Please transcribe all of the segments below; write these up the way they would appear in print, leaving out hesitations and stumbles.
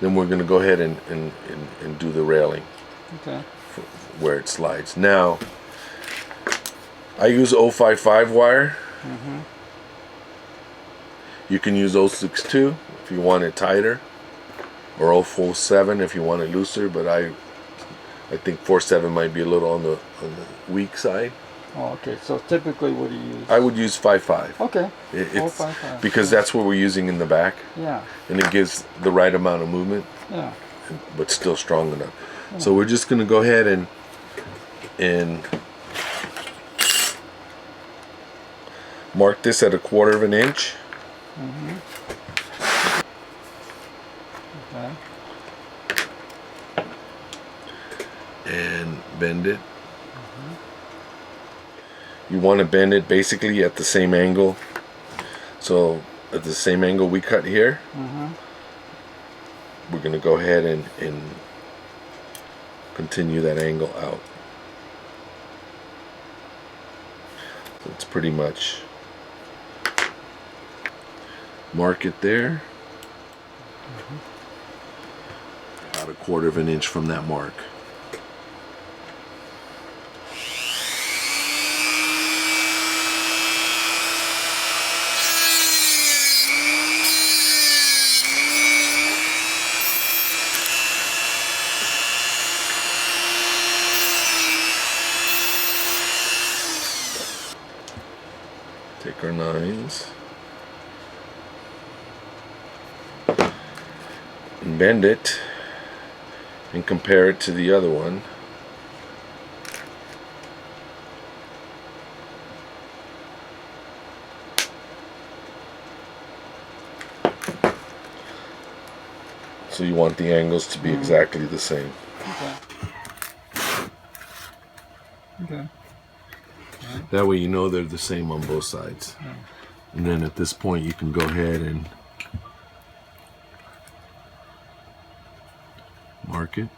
then we're going to go ahead and do the railing. Okay. Where it slides. Now, I use 055 wire. Mm-hmm. You can use 062 if you want it tighter, or 047 if you want it looser. But I think 47 might be a little on the weak side. Oh, okay. So typically, what do you use? I would use 55. Okay. It's 055. because that's what we're using in the back. Yeah. And it gives the right amount of movement. Yeah. But still strong enough. Yeah. So we're just gonna go ahead and mark this at 1/4 inch. Mm-hmm. Okay. And bend it. Mm-hmm. You want to bend it basically at the same angle. So at the same angle we cut here, Mm-hmm. we're gonna go ahead and continue that angle out. So it's pretty much mark it there. Mm-hmm. About 1/4 inch from that mark. Take our 9s and bend it and compare it to the other one. So you want the angles to be exactly the same. Okay. Okay. That way you know they're the same on both sides. Yeah. And then at this point you can go ahead and mark it.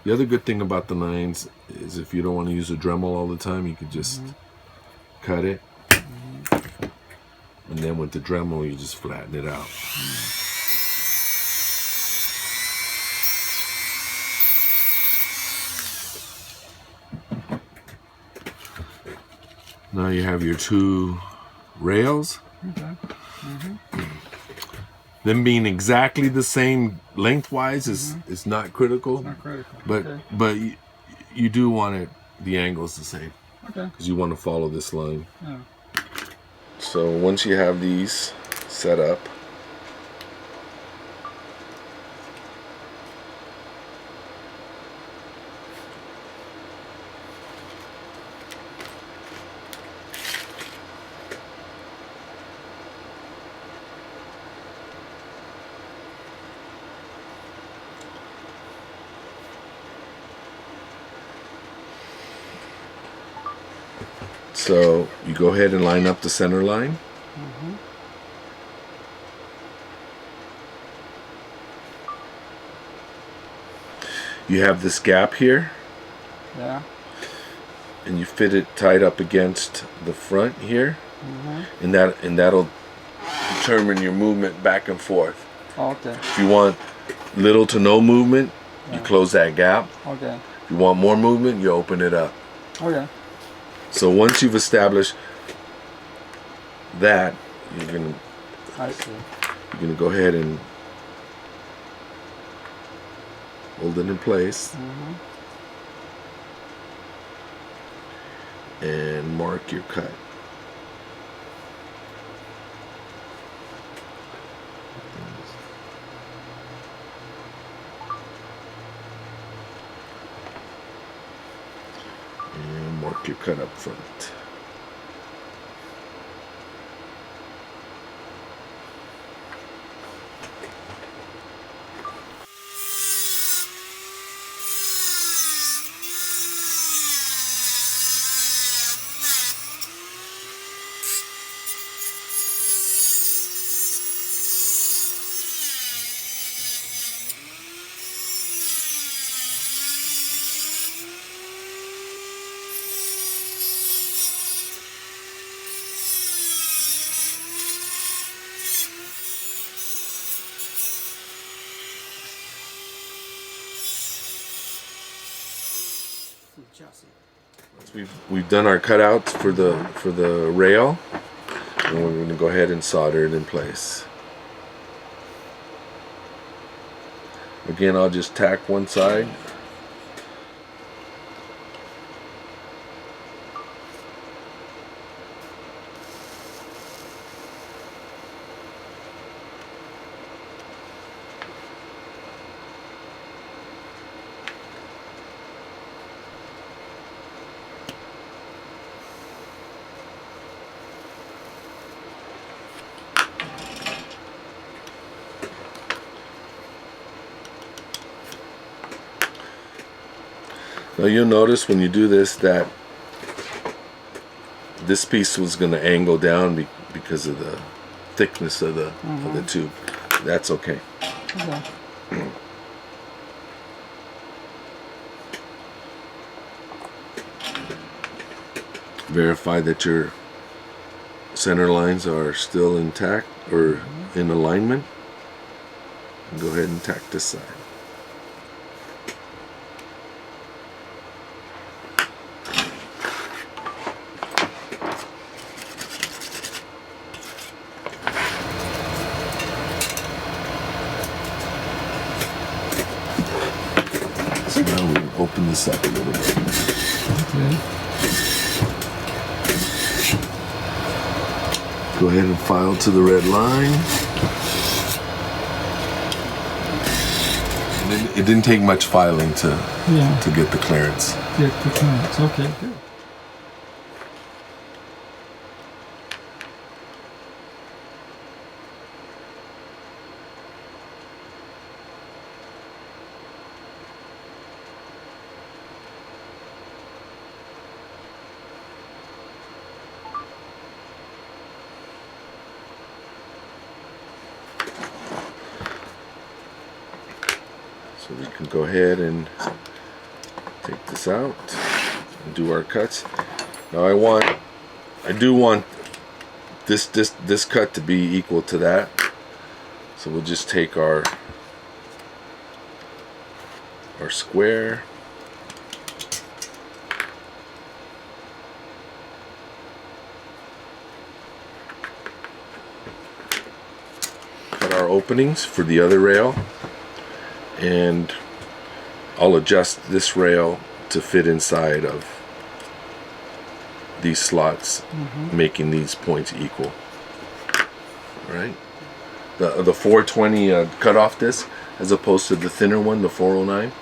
The other good thing about the 9s is if you don't want to use a Dremel all the time, you can just cut it. And then with the Dremel you just flatten it out. Now you have your 2 rails. Okay. Them being exactly the same lengthwise is not critical. It's not critical. But okay. but you do want it the angles the same. Okay. Because you want to follow this line. Yeah. So once you have these set up, so you go ahead and line up the center line. Mm-hmm. You have this gap here. Yeah. And you fit it tight up against the front here. Mm-hmm. And that'll determine your movement back and forth. Okay. If you want little to no movement, you close that gap. Okay. If you want more movement, you open it up. Okay. So once you've established that, you're gonna go ahead and hold it in place. Mm-hmm. And mark your cut. And mark your cut up front. to the chassis. We've done our cutouts for the rail, and we're going to go ahead and solder it in place. Again, I'll just tack one side. Now you'll notice when you do this that this piece was going to angle down because of the thickness of the tube. That's okay. Okay. Verify that your center lines are still intact or in alignment. And go ahead and tack this side. So now we open this up a little bit. Okay. Go ahead and file to the red line. And it didn't take much filing to get the clearance. Get the clearance. Okay, good. So we can go ahead and take this out and do our cuts. Now I do want this cut to be equal to that. So we'll just take our square. Cut our openings for the other rail. And I'll adjust this rail to fit inside of these slots, making these points equal. All right. The 420 cut off disc, as opposed to the thinner one, the 409.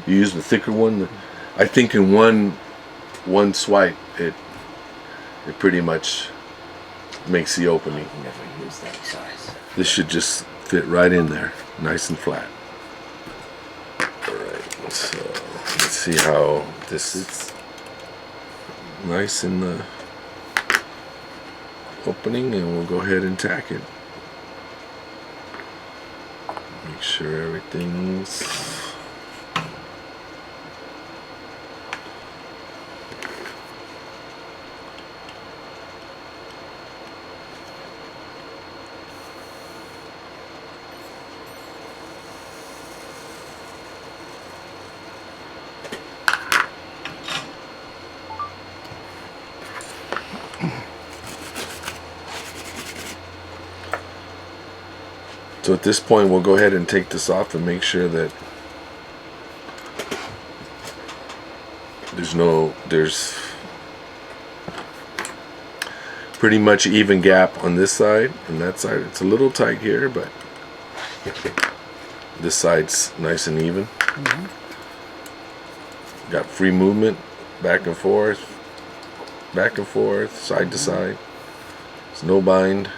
You use the thicker one. I think in one swipe, it pretty much makes the opening. Never use that size. This should just fit right in there, nice and flat. So let's see how this is nice in the opening, and we'll go ahead and tack it. Make sure everything's So at this point, we'll go ahead and take this off and make sure that there's pretty much even gap on this side and that side. It's a little tight here, but this side's nice and even. Got free movement, back and forth, side to side. There's no bind.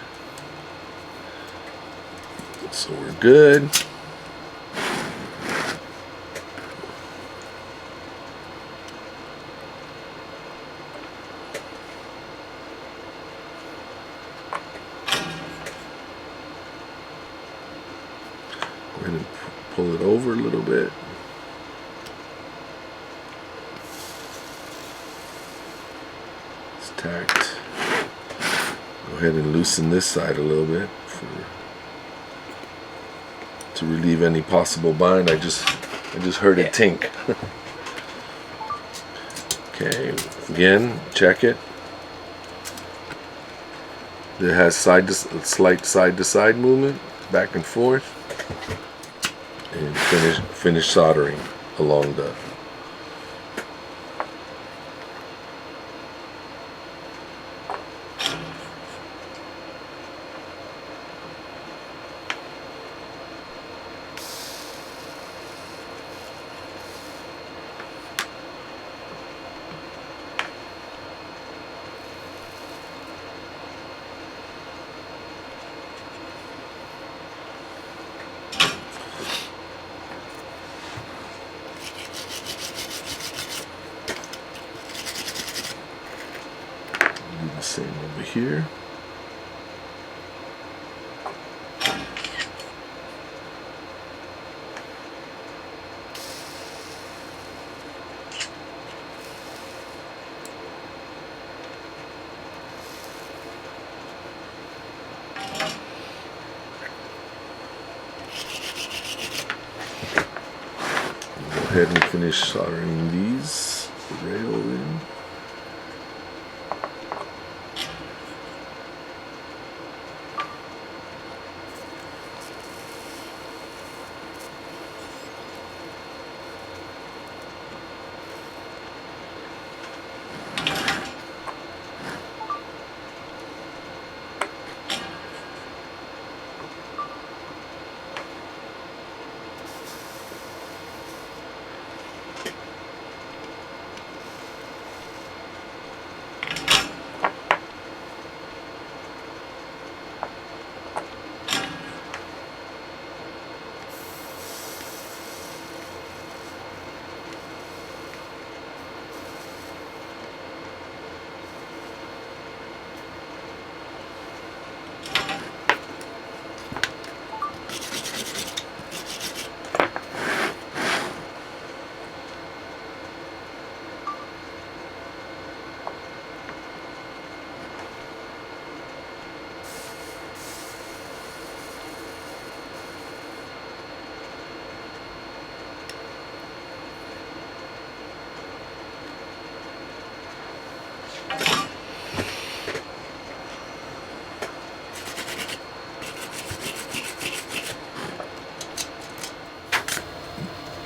So we're good. Go ahead and pull it over a little bit. It's tacked. Go ahead and loosen this side a little bit to relieve any possible bind. I just heard it tink. Okay, again, check it. It has slight side to side movement, back and forth, and finish soldering along the. Do the same over here. Go ahead and finish soldering these rail in.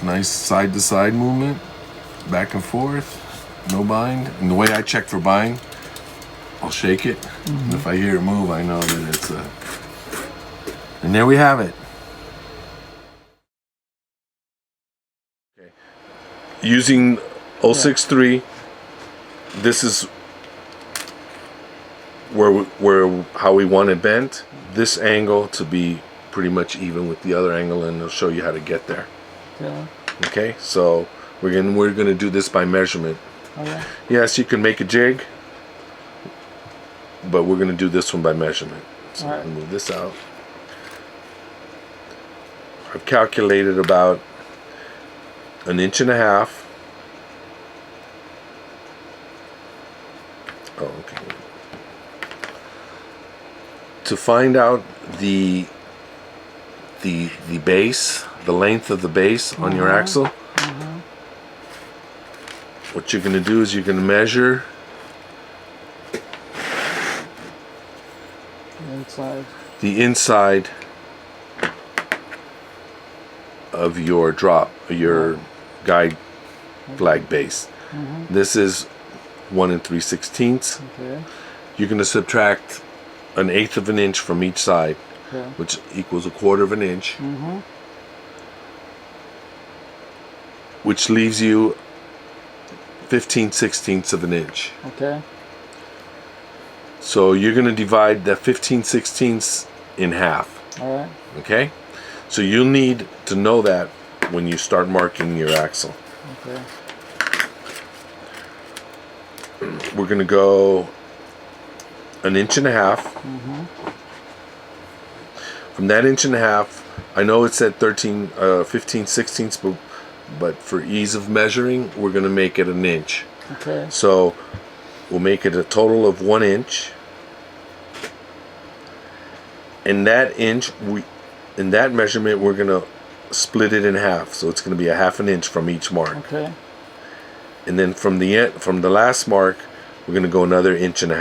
Nice side to side movement, back and forth, no bind. And the way I check for bind, I'll shake it. And if I hear it move, I know that it's a. And there we have it. Okay. Using 063, this is where how we want it bent. This angle to be pretty much even with the other angle, and I'll show you how to get there. Yeah. Okay, so we're gonna do this by measurement. Okay. Yes, you can make a jig, but we're gonna do this one by measurement. So All right. I'll move this out. I've calculated about 1.5 inches. Oh, okay. To find out the base, the length of the base on your axle, what you're going to do is you're going to measure the inside of your guide flag base. This is 1 3/16. Okay. You're going to subtract 1/8 of an inch from each side, Okay. which equals 1/4 of an inch, which leaves you 15/16 of an inch. Okay. So you're going to divide that 15/16 in half. All right. Okay? So you'll need to know that when you start marking your axle. Okay. We're going to go 1.5 inches. From that 1.5 inches, I know it's at 15/16, but for ease of measuring, we're going to make it 1 inch. Okay. So we'll make it a total of 1 inch. And that inch, in that measurement, we're going to split it in half. So it's going to be 1/2 inch from each mark. Okay. And then from the end, from the last mark, we're going to go another 1.5 inches. All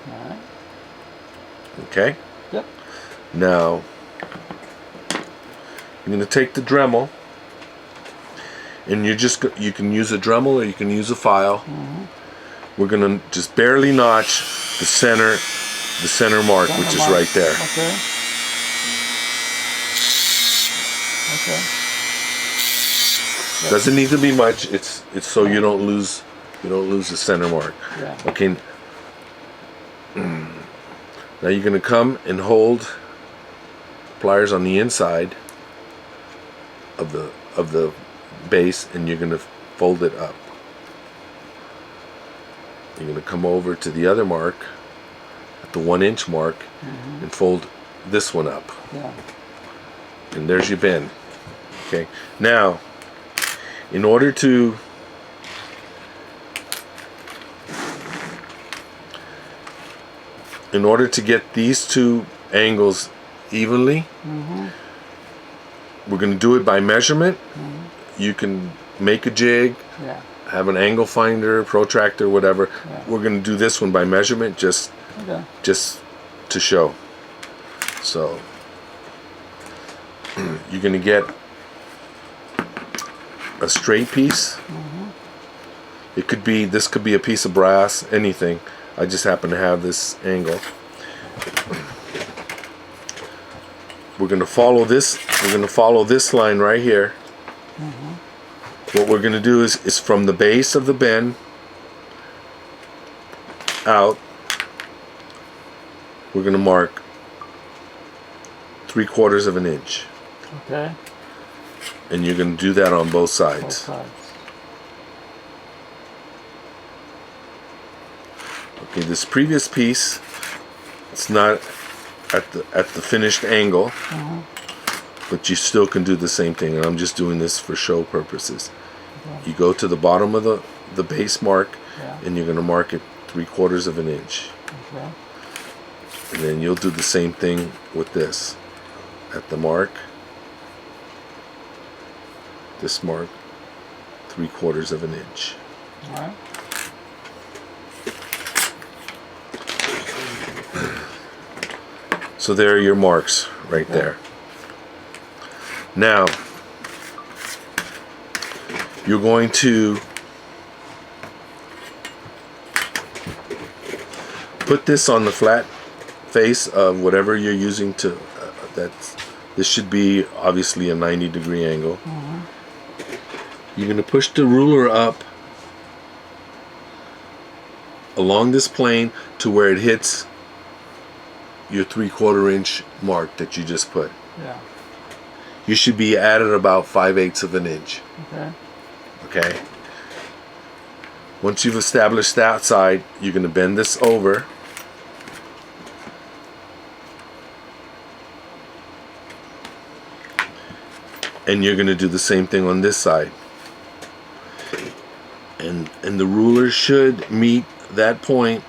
right. Okay? Yep. Now, you're going to take the Dremel, and you can use a Dremel or you can use a file. We're going to just barely notch the center mark, which is right there. Okay. Okay. Yep. Doesn't need to be much. It's so you don't lose the center mark. Yeah. Okay. Now you're going to come and hold pliers on the inside of the base, and you're going to fold it up. You're going to come over to the other mark at the 1 inch mark and fold this one up. Yeah. And there's your bend. Okay. Now, in order to get these two angles evenly, we're going to do it by measurement. You can make a jig, have an angle finder, protractor, whatever. We're going to do this one by measurement, just to show. So you're going to get a straight piece. This could be a piece of brass, anything. I just happen to have this angle. We're going to follow this. We're going to follow this line right here. What we're going to do is from the base of the bend out, we're going to mark 3/4 of an inch. Okay. And you're going to do that on both sides. Both sides. Okay, this previous piece, it's not at the finished angle, but you still can do the same thing. And I'm just doing this for show purposes. Okay. You go to the bottom of the base mark, and you're going to mark it 3/4 of an inch. Okay. And then you'll do the same thing with this. At the mark, this mark, 3/4 of an inch. All right. So there are your marks right there. Now, you're going to put this on the flat face of whatever you're using to, this should be obviously a 90-degree angle. You're going to push the ruler up along this plane to where it hits your 3/4 inch mark that you just put. Yeah. You should be at it about 5/8 of an inch. Okay. Okay. Once you've established that side, you're going to bend this over. And you're going to do the same thing on this side. And the ruler should meet that point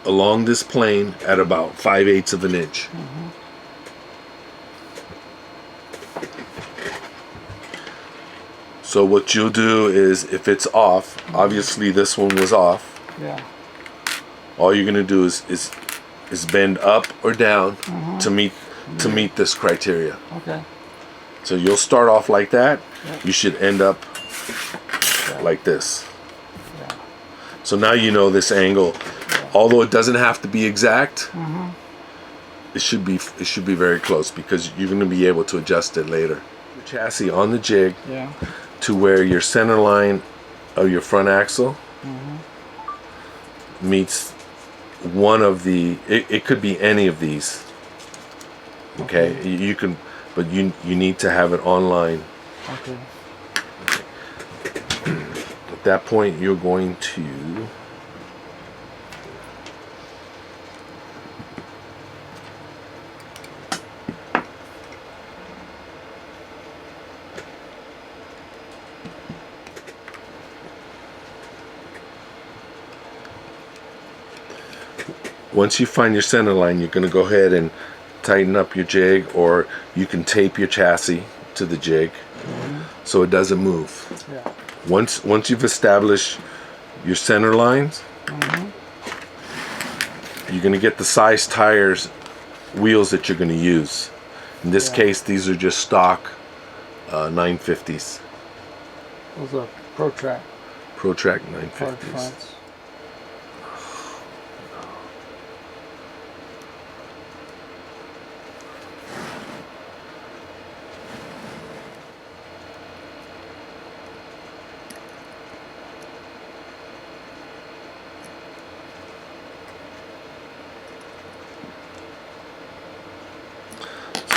along this plane at about 5/8 of an inch. So what you'll do is, if it's off, obviously this one was off. Yeah. All you're gonna do is bend up or down to meet this criteria. Okay. So you'll start off like that. Yep. You should end up like this. Yeah. So now you know this angle. Although it doesn't have to be exact, it should be very close, because you're going to be able to adjust it later. The chassis on the jig to where your center line of your front axle meets one of the. It could be any of these. Okay, you can, but you need to have it online. Okay. At that point, you're going to. Once you find your center line, you're going to go ahead and tighten up your jig, or you can tape your chassis to the jig. so it doesn't move. Yeah. Once you've established your center lines, you're going to get the size tires, wheels that you're going to use. In this case, these are just stock 950s. Those are Pro-Track. Pro-Track Hard 950s. fronts.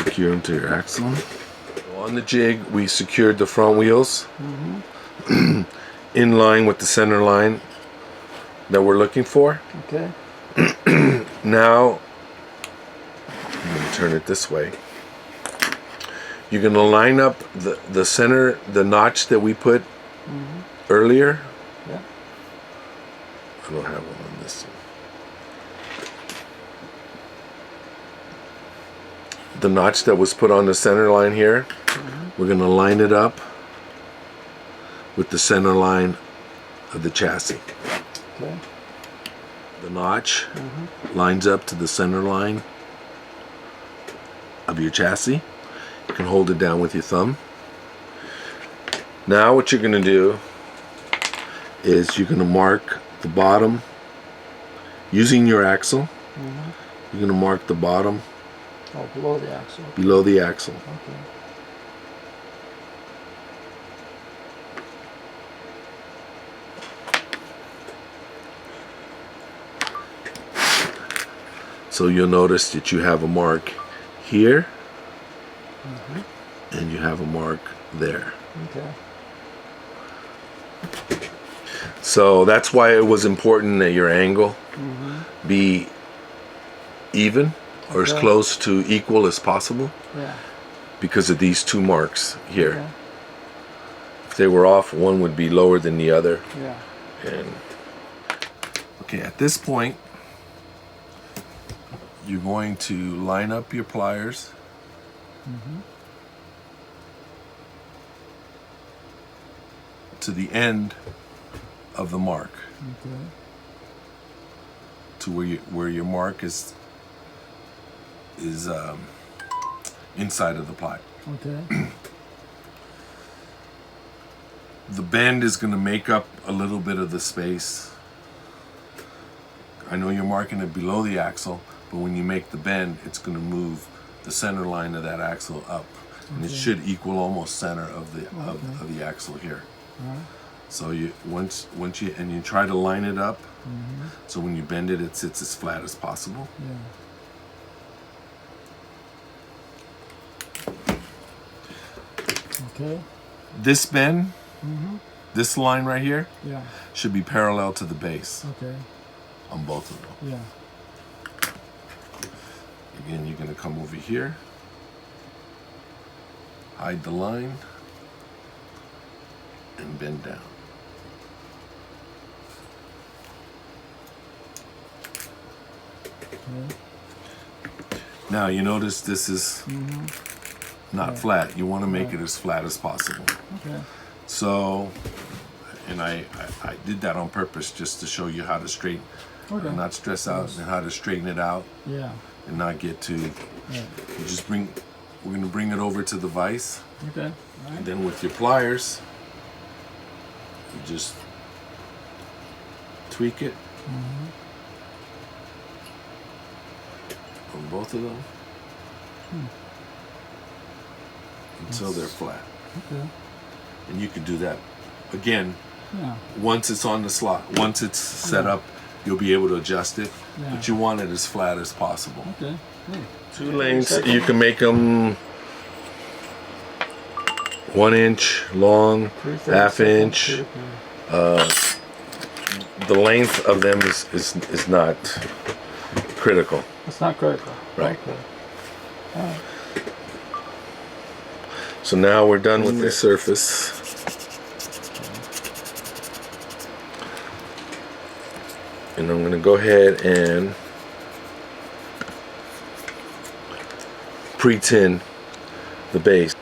Secure them to your axle. On the jig, we secured the front wheels in line with the center line that we're looking for. Okay. Now, I'm going to turn it this way. You're going to line up the center, the notch that we put earlier. Yeah. I don't have one on this one. The notch that was put on the center line here, we're going to line it up with the center line of the chassis. Okay. The notch lines up to the center line of your chassis. You can hold it down with your thumb. Now what you're going to do is you're going to mark the bottom using your axle. You're going to mark the bottom Oh, below the axle. below the axle. Okay. So you'll notice that you have a mark here and you have a mark there. Okay. So that's why it was important that your angle be even or as Okay. close to equal as possible Yeah. because of these two marks here. Okay. If they were off, one would be lower than the other. Yeah. And okay, at this point, you're going to line up your pliers. To the end of the mark, Okay. to where your mark is inside of the ply. Okay. The bend is going to make up a little bit of the space. I know you're marking it below the axle, but when you make the bend, it's going to move the center line of that axle up, and it should equal almost center of the axle here. So you once you try to line it up, so when you bend it, it sits as flat as possible. Yeah. Okay. This bend, this line right here, Yeah. should be parallel to the base Okay. on both of them. Yeah. Again, you're going to come over here, hide the line, and bend down. Okay. Now you notice this is not flat. You want to make it as flat as possible. Okay. So, and I did that on purpose just to show you how to straighten, Okay. not stress out, and how to straighten it out Yeah. and not get too. Yeah. You just we're going to bring it over to the vise, Okay. All and right. then with your pliers, you just tweak it on both of them until they're flat. Okay. And you can do that again Yeah. once it's on the slot. Once it's set up, you'll be able to adjust it, Yeah. but you want it as flat as possible. Okay. Hey. 2 lanes, you can make them 1 inch long, 3/32 half inch. Okay. The length of them is not critical. It's not critical. Right. Okay. All right. So now we're done with this surface. And I'm going to go ahead and pre-tin the base.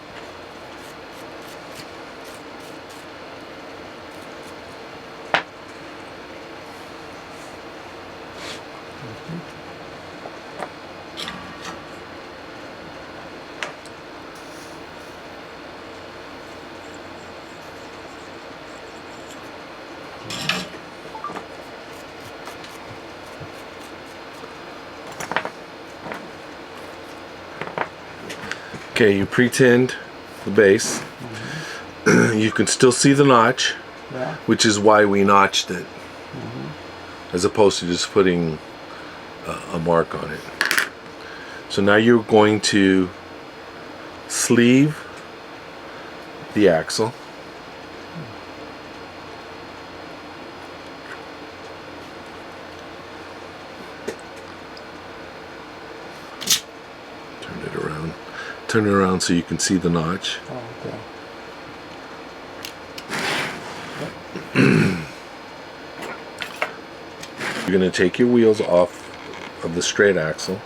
Okay, you pre-tinned the base. You can still see the notch, Yeah. which is why we notched it, as opposed to just putting a mark on it. So now you're going to sleeve the axle. Turn it around so you can see the notch. Oh, okay. You're going to take your wheels off of the straight axle.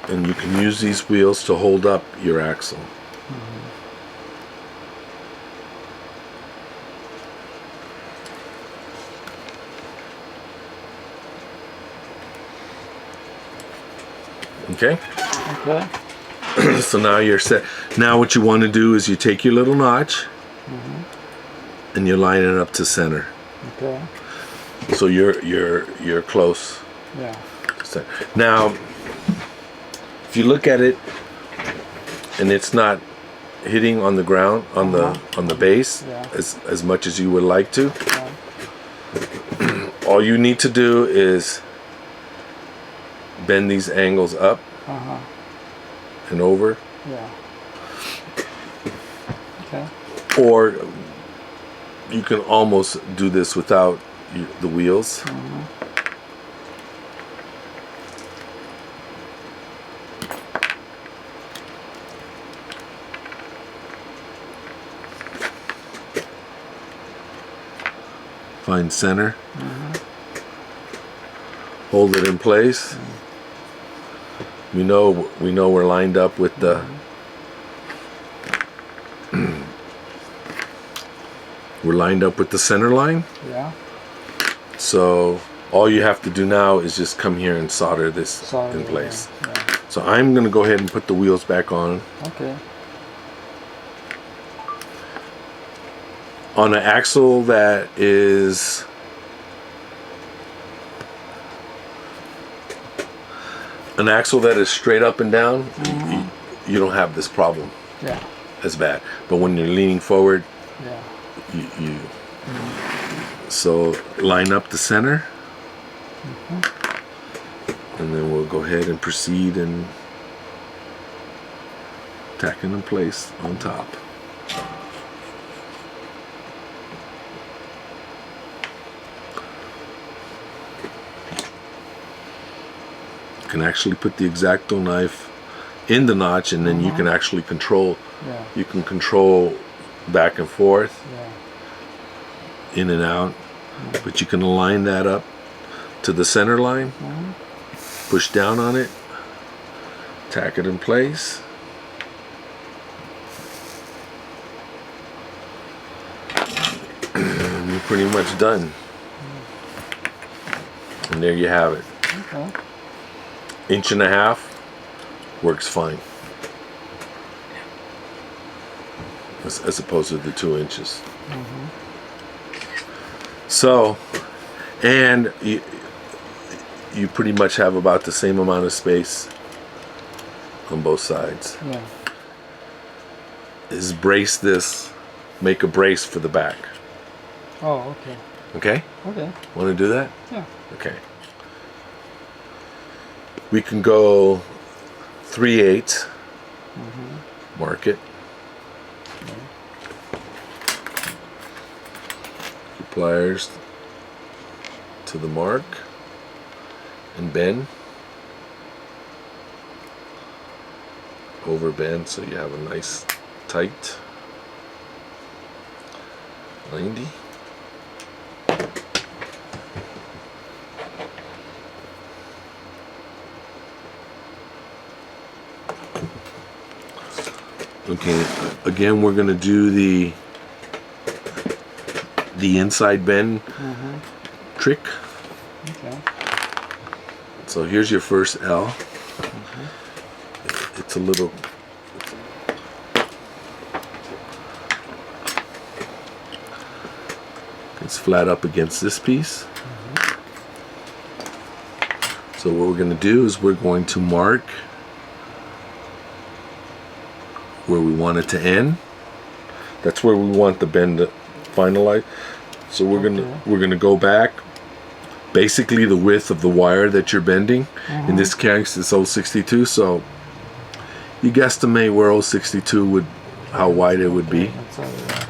And you can use these wheels to hold up your axle. Okay? Okay. So now you're set. Now what you want to do is you take your little notch and you line it up to center. Okay. So you're close. Yeah. Now, if you look at it and it's not hitting on the ground on the base Yeah. as much as you would like to, Yeah. all you need to do is bend these angles up and over, Yeah. Okay. or you can almost do this without the wheels. Find center. Hold it in place. We know we're lined up with the we're lined up with the center line. Yeah. So all you have to do now is just come here and solder this in place. Yeah. So I'm gonna go ahead and put the wheels back on. Okay. On an axle that is straight up and down, you don't have this problem Yeah. as bad. But when you're leaning forward, Yeah. you so line up the center, and then we'll go ahead and proceed and tack it in place on top. You can actually put the X-Acto knife in the notch, and then you can actually control. Yeah. You can control back and forth, Yeah. in and out, but you can align that up to the center line. Push down on it, tack it in place. And you're pretty much done. And there you have it. Okay. 1.5 inches works fine, as opposed to the 2 inches. So, and you pretty much have about the same amount of space on both sides. Yeah. Is brace this, make a brace for the back. Oh, okay. Okay? Okay. Want to do that? Yeah. Okay. We can go 3/8. Mark it. Your pliers to the mark and bend. Over bend so you have a nice tight 90. Okay, again we're going to do the inside bend trick. Okay. So here's your first L. It's a little it's flat up against this piece. So what we're going to do is we're going to mark where we want it to end. That's where we want the bend to finalize. So we're gonna go back. Basically, the width of the wire that you're bending. In this case, it's 062. So you guesstimate where 062 would, how wide it would be. That's all right.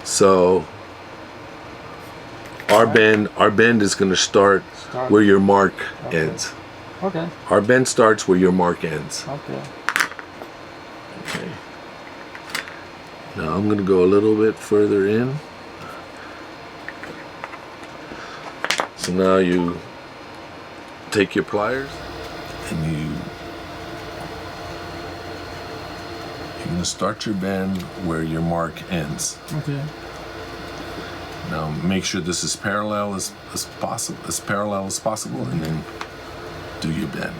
So our bend is going to start where your mark ends. Okay. Our bend starts where your mark ends. Okay. Okay. Now I'm going to go a little bit further in. So now you take your pliers and you're going to start your bend where your mark ends. Okay. Now make sure this is parallel as possible, and then do your bend.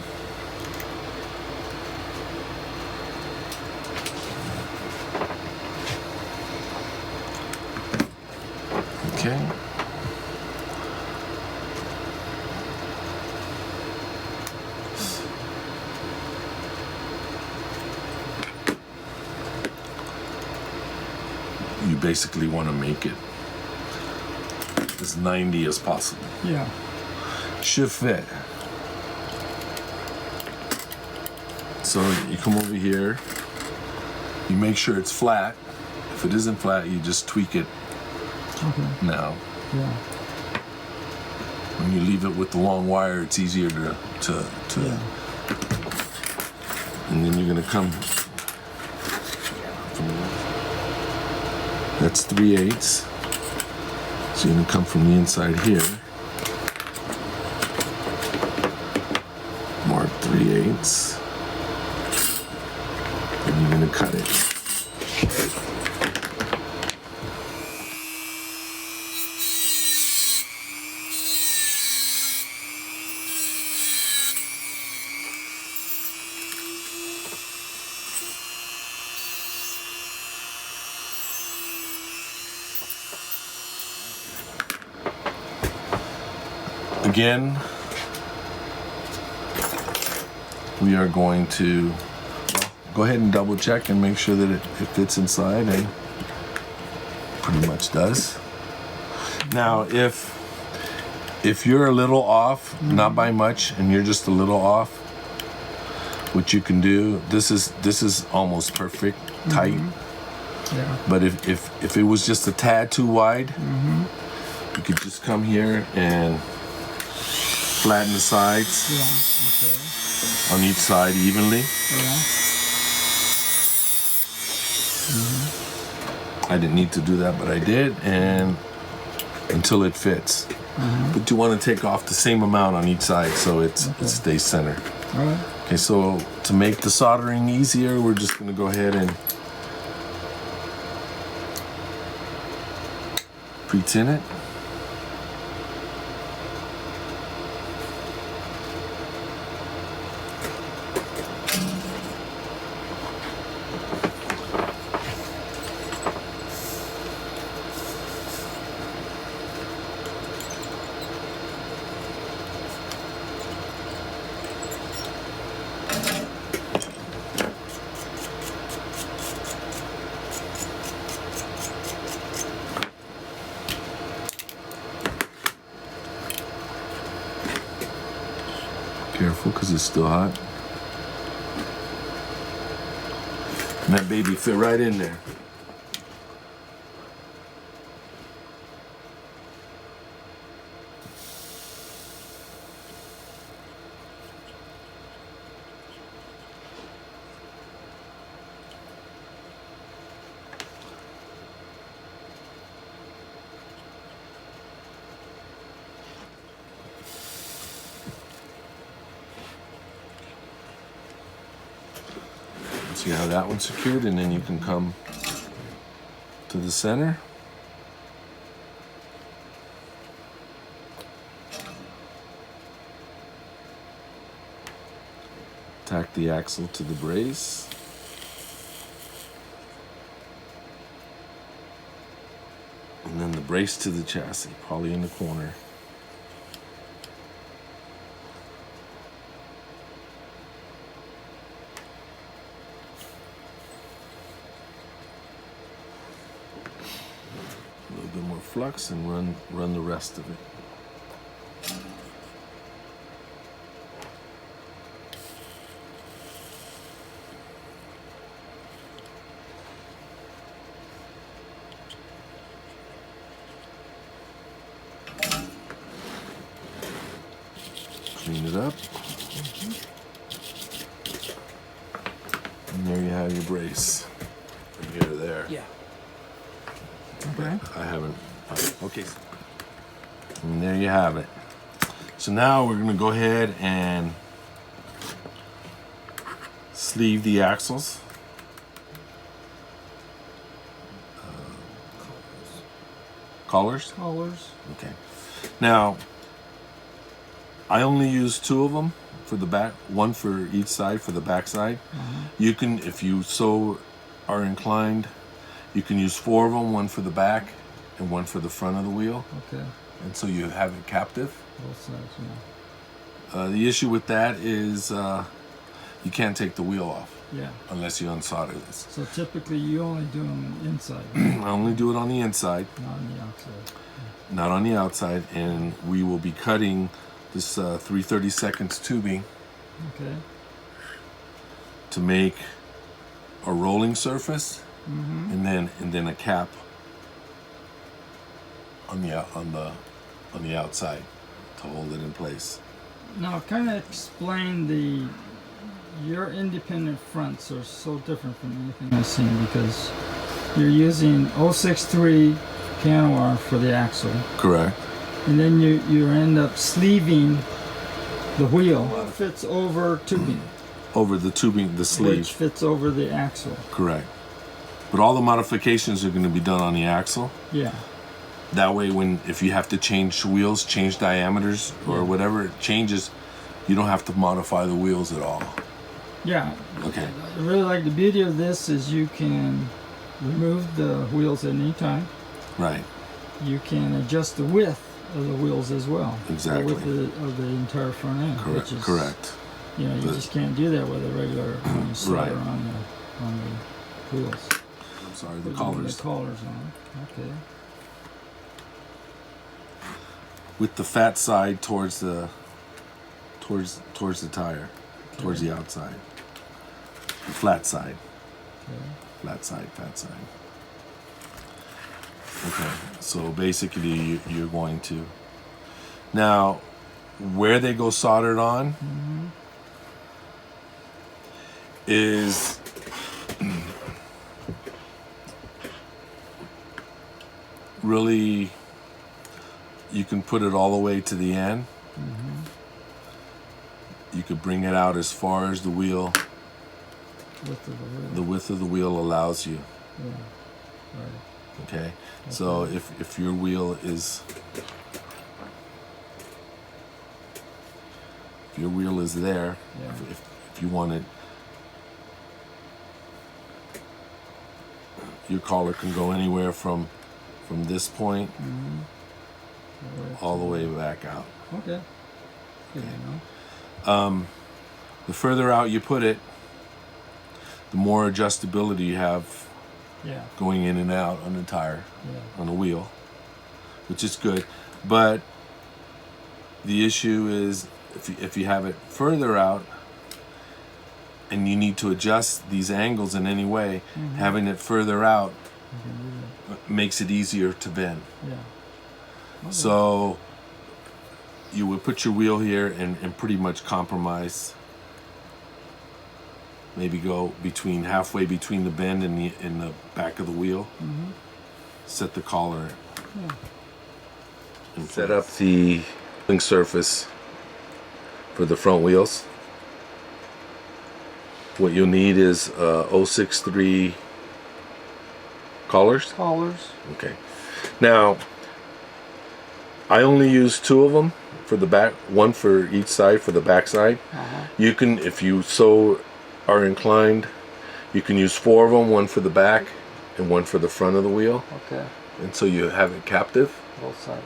Okay. You basically want to make it as 90 as possible. Yeah. Should fit. So you come over here, you make sure it's flat. If it isn't flat, you just tweak it. Okay. Now. Yeah. When you leave it with the long wire, it's easier to Yeah. and then you're gonna come from the that's 3/8. So you're gonna come from the inside here. Mark 3/8. And you're gonna cut it. Again, we are going to go ahead and double check and make sure that it fits inside, and pretty much does. Now, if you're a little off, not by much, and you're just a little off, what you can do, this is almost perfect, tight. Yeah. But if it was just a tad too wide, you could just come here and flatten the sides Yeah. on each side evenly. Okay. Yeah. I didn't need to do that, but I did, and until it fits. But you want to take off the same amount on each side so it stays centered. All right. Okay, so to make the soldering easier, we're just going to go ahead and pre-tin it. Careful, because it's still hot. And that baby fit right in there. See how that one's secured, and then you can come to the center. Tack the axle to the brace. And then the brace to the chassis, probably in the corner. little bit more flux and run the rest of it. Clean it up. And there you have your brace. From here to there. Yeah. Okay. I haven't. Okay. And there you have it. So now we're going to go ahead and sleeve the axles. Collars? Collars. Okay. Now, I only use 2 of them for the back, 1 for each side for the back side. You can, if you so are inclined, you can use 4 of them, 1 for the back and 1 for the front of the wheel. Okay. And so you have it captive. Both sides, yeah. The issue with that is you can't take the wheel off Yeah. unless you unsolder this. So typically you only do them inside, I only do it on the inside, not on the outside. not on the outside, and we will be cutting this 3/32 tubing Okay. to make a rolling surface, and then a cap on the outside to hold it in place. Now, kind of explain your independent fronts are so different from anything I've seen because you're using 063 piano wire for the axle, Correct. and then you end up sleeving the wheel. It fits over tubing, Over the tubing, the which sleeve. fits over the axle. Correct. But all the modifications are going to be done on the axle. Yeah. That way, if you have to change wheels, change diameters, or whatever it changes, you don't have to modify the wheels at all. Yeah. Okay. I really like the beauty of this is you can remove the wheels at any time. Right. You can adjust the width of the wheels as well. Exactly. The width of the entire front end. Correct. Which is, Correct. You know, you But- just can't do that with a regular slider Right. on the wheels. I'm sorry, the Put collars. The collars on. Okay. With the fat side towards the tire, towards the outside. The flat side. Okay. Flat side, fat side. Okay, so basically you're going to... Now, where they go soldered on is... really, you can put it all the way to the end. You could bring it out as far as the wheel, Width of the wheel. the width of the wheel allows you. Yeah. Right. Okay, so if your wheel is there, Yeah. if you want it, your collar can go anywhere from this point all the way back out. Okay. Good to know. The further out you put it, the more adjustability you have Yeah. going in and out on the tire, Yeah. on the wheel, which is good. But the issue is if you have it further out and you need to adjust these angles in any way, having it further out You can do makes it easier to bend. that. Yeah. Okay. So you would put your wheel here and pretty much compromise. Maybe go halfway between the bend and the back of the wheel. Set the collar. And set up the surface for the front wheels. What you'll need is 063 collars. Collars. Okay. Now, I only use 2 of them for the back, 1 for each side for the back side. You can, if you so are inclined, you can use 4 of them, 1 for the back and 1 for the front of the wheel. Okay. And so you have it captive. Both sides,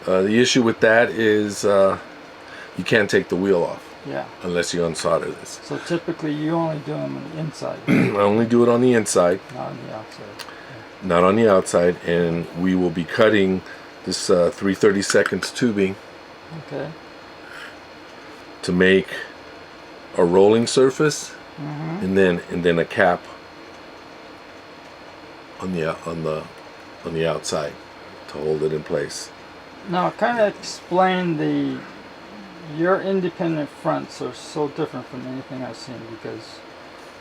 yeah. The issue with that is you can't take the wheel off Yeah. unless you unsolder this. So typically you only do them on the inside, I only do it on the inside. not on the outside. not on the outside, and we will be cutting this 3/32 tubing Okay. to make a rolling surface, and then a cap on the outside to hold it in place. Now, kind of explain your independent fronts are so different from anything I've seen because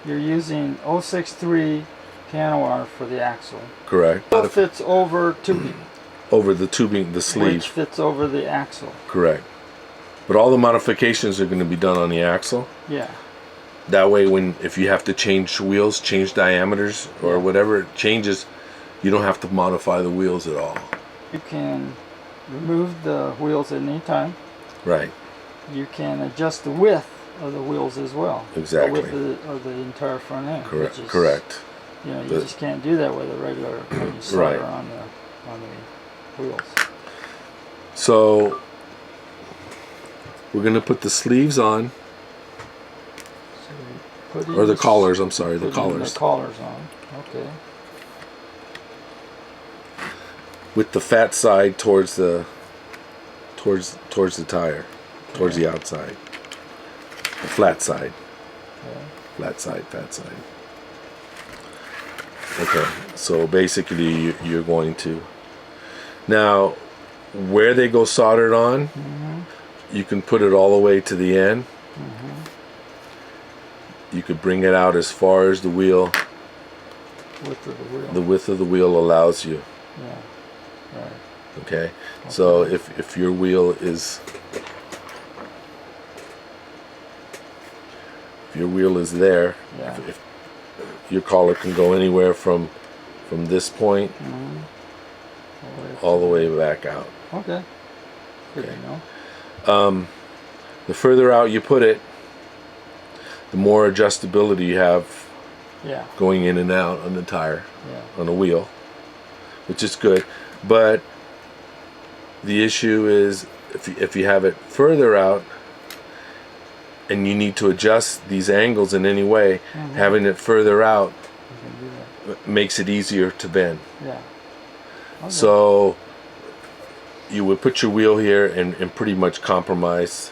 you're using 063 piano wire for the axle. Correct. It fits over tubing, Over the tubing, the which sleeve. fits over the axle. Correct. But all the modifications are going to be done on the axle. Yeah. That way, if you have to change wheels, change diameters, or whatever it changes, you don't have to modify the wheels at all. You can remove the wheels at any time. Right. You can adjust the width of the wheels as well. Exactly. The width of the entire front end. Correct. Which is, Correct. You know, you just can't do that with a regular when you solder Right. on the wheels. So we're going to put the sleeves on, So you put or the each- collars. I'm sorry, the put collars, The collars on. Okay. with the fat side towards the tire, towards the outside. The flat side. Okay. Flat side, fat side. Okay, so basically you're going to, now where they go soldered on, you can put it all the way to the end. You could bring it out as far as the wheel, Width of the wheel. the width of the wheel allows you. Yeah. Right. Okay, so if your wheel is, there, Yeah. if your collar can go anywhere from this point all the way back out. Okay. Good Okay. to know. The further out you put it, the more adjustability you have Yeah. going in and out on the tire, Yeah. on the wheel, which is good. But the issue is if you have it further out and you need to adjust these angles in any way, having it further out You can do that. makes it easier to bend. Yeah. Okay. So you would put your wheel here and pretty much compromise.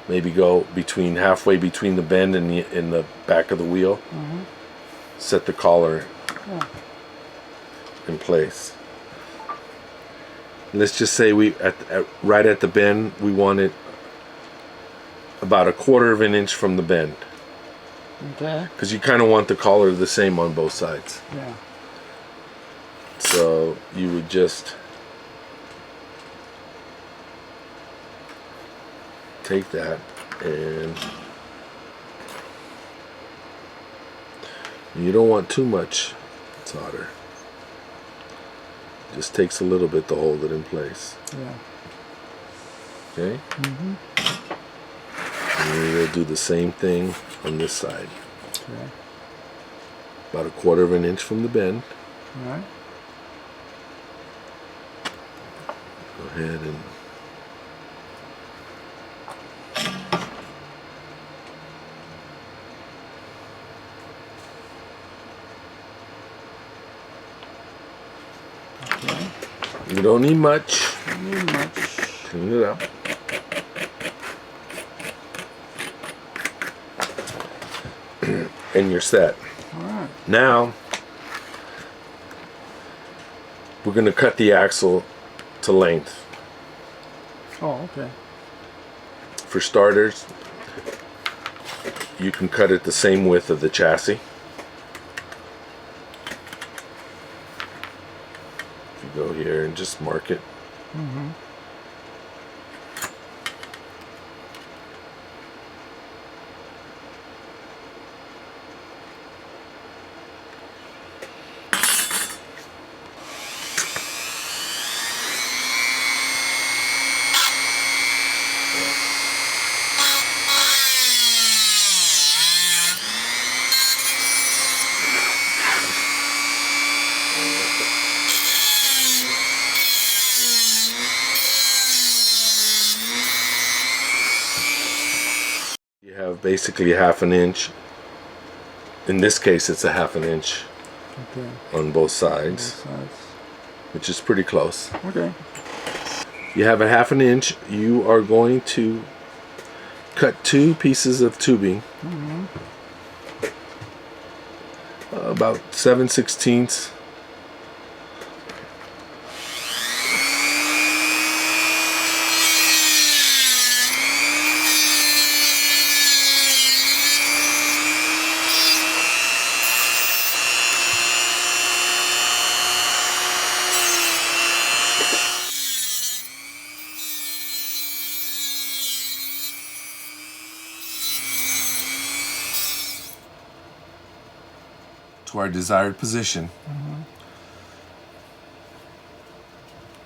Maybe go halfway between the bend and the back of the wheel. Set the collar in place. Let's just say right at the bend, we want it about 1/4 of an inch from the bend, Okay. because you kind of want the collar the same on both sides. Yeah. So you would just take that and you don't want too much solder. Just takes a little bit to hold it in place. Yeah. Okay? And we'll do the same thing on this side. Okay. About 1/4 of an inch from the bend. All right. Go ahead and Okay. you don't need much. Not need much. Clean it up. And you're set. All right. Now we're going to cut the axle to length. Oh, okay. For starters, you can cut it the same width of the chassis. If you go here and just mark it. You have basically 1/2 inch. In this case, it's 1/2 inch Okay. on both sides, Both sides. which is pretty close. Okay. You have a 1/2 inch. You are going to cut 2 pieces of tubing, about 7/16. To our desired position.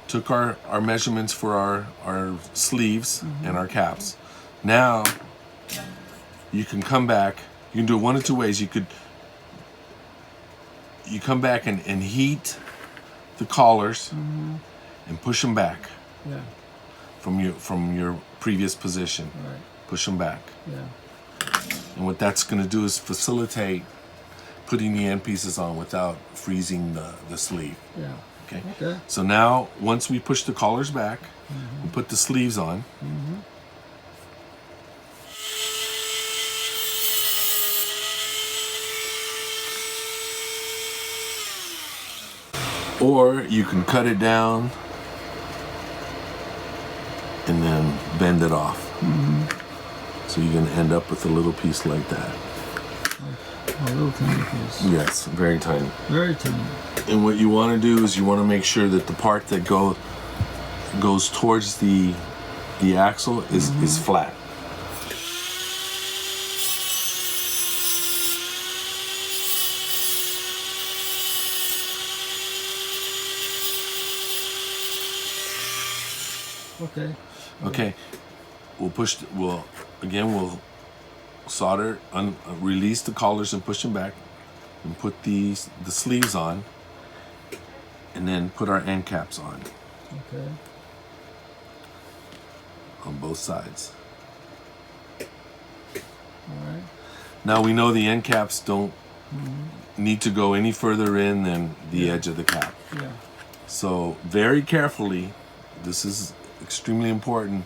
Took our measurements for our sleeves and our caps. Now you can come back. You can do it one of 2 ways. You come back and heat the collars and push them back Yeah. from your previous position. Right. Push them back. Yeah. And what that's going to do is facilitate putting the end pieces on without freezing the sleeve. Yeah. Okay. Okay. So now, once we push the collars back, we put the sleeves on. Or you can cut it down and then bend it off. So you're going to end up with a little piece like that. A little tiny piece. Yes, very tiny. Very tiny. And what you want to do is you want to make sure that the part that goes towards the axle is flat. Okay. Okay. We'll solder, release the collars and push them back, and put the sleeves on, and then put our end caps on Okay. both sides. All right. Now we know the end caps don't need to go any further in than the edge of the cap. Yeah. So very carefully, this is extremely important.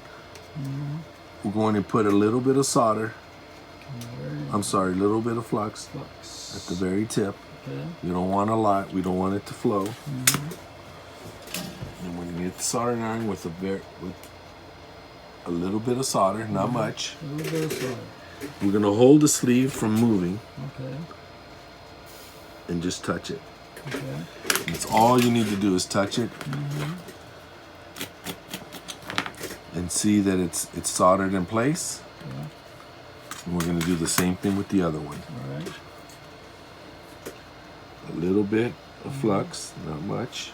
We're going to put a little bit of solder. A little bit of flux at the very tip. Okay. You don't want a lot. We don't want it to flow. And when you get the soldering iron with a little bit of solder, not much, A little bit of solder. we're going to hold the sleeve from moving Okay. and just touch it. Okay. And that's all you need to do is touch it and see that it's soldered in place. Yeah. And we're going to do the same thing with the other one. All right. A little bit of flux, not much.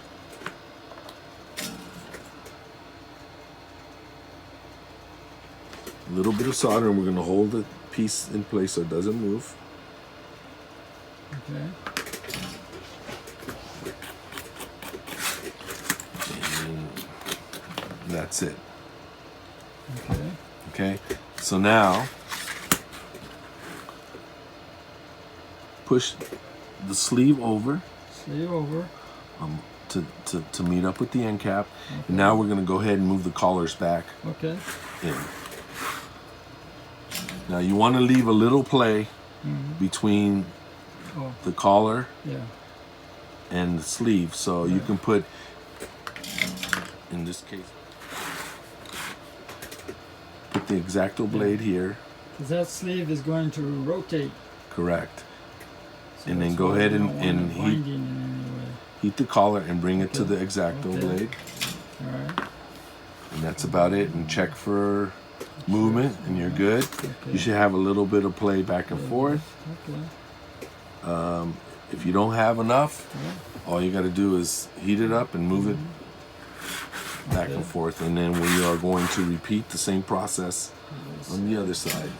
A little bit of solder, and we're going to hold the piece in place so it doesn't move. Okay. And that's it. Okay. Okay, so now push the sleeve over Sleeve over. to meet up with the end cap. And now we're going to go ahead and move the collars back Okay. in. Now you want to leave a little play between Oh. the collar Yeah. and the sleeve, so you can put, in this case, put the X-Acto blade here. Because that sleeve is going to rotate. Correct. So And then that's go why ahead we and- don't want and it heat- binding in any way. Heat the collar and bring it to Okay. the X-Acto Okay. blade. All right. And that's about it. And check for movement and you're good. Okay. You should have a little bit of play back and forth. Okay. If you don't have enough, Yeah. all you got to do is heat it up and move it back Okay. and forth. And then we are going to repeat the same process on the other side.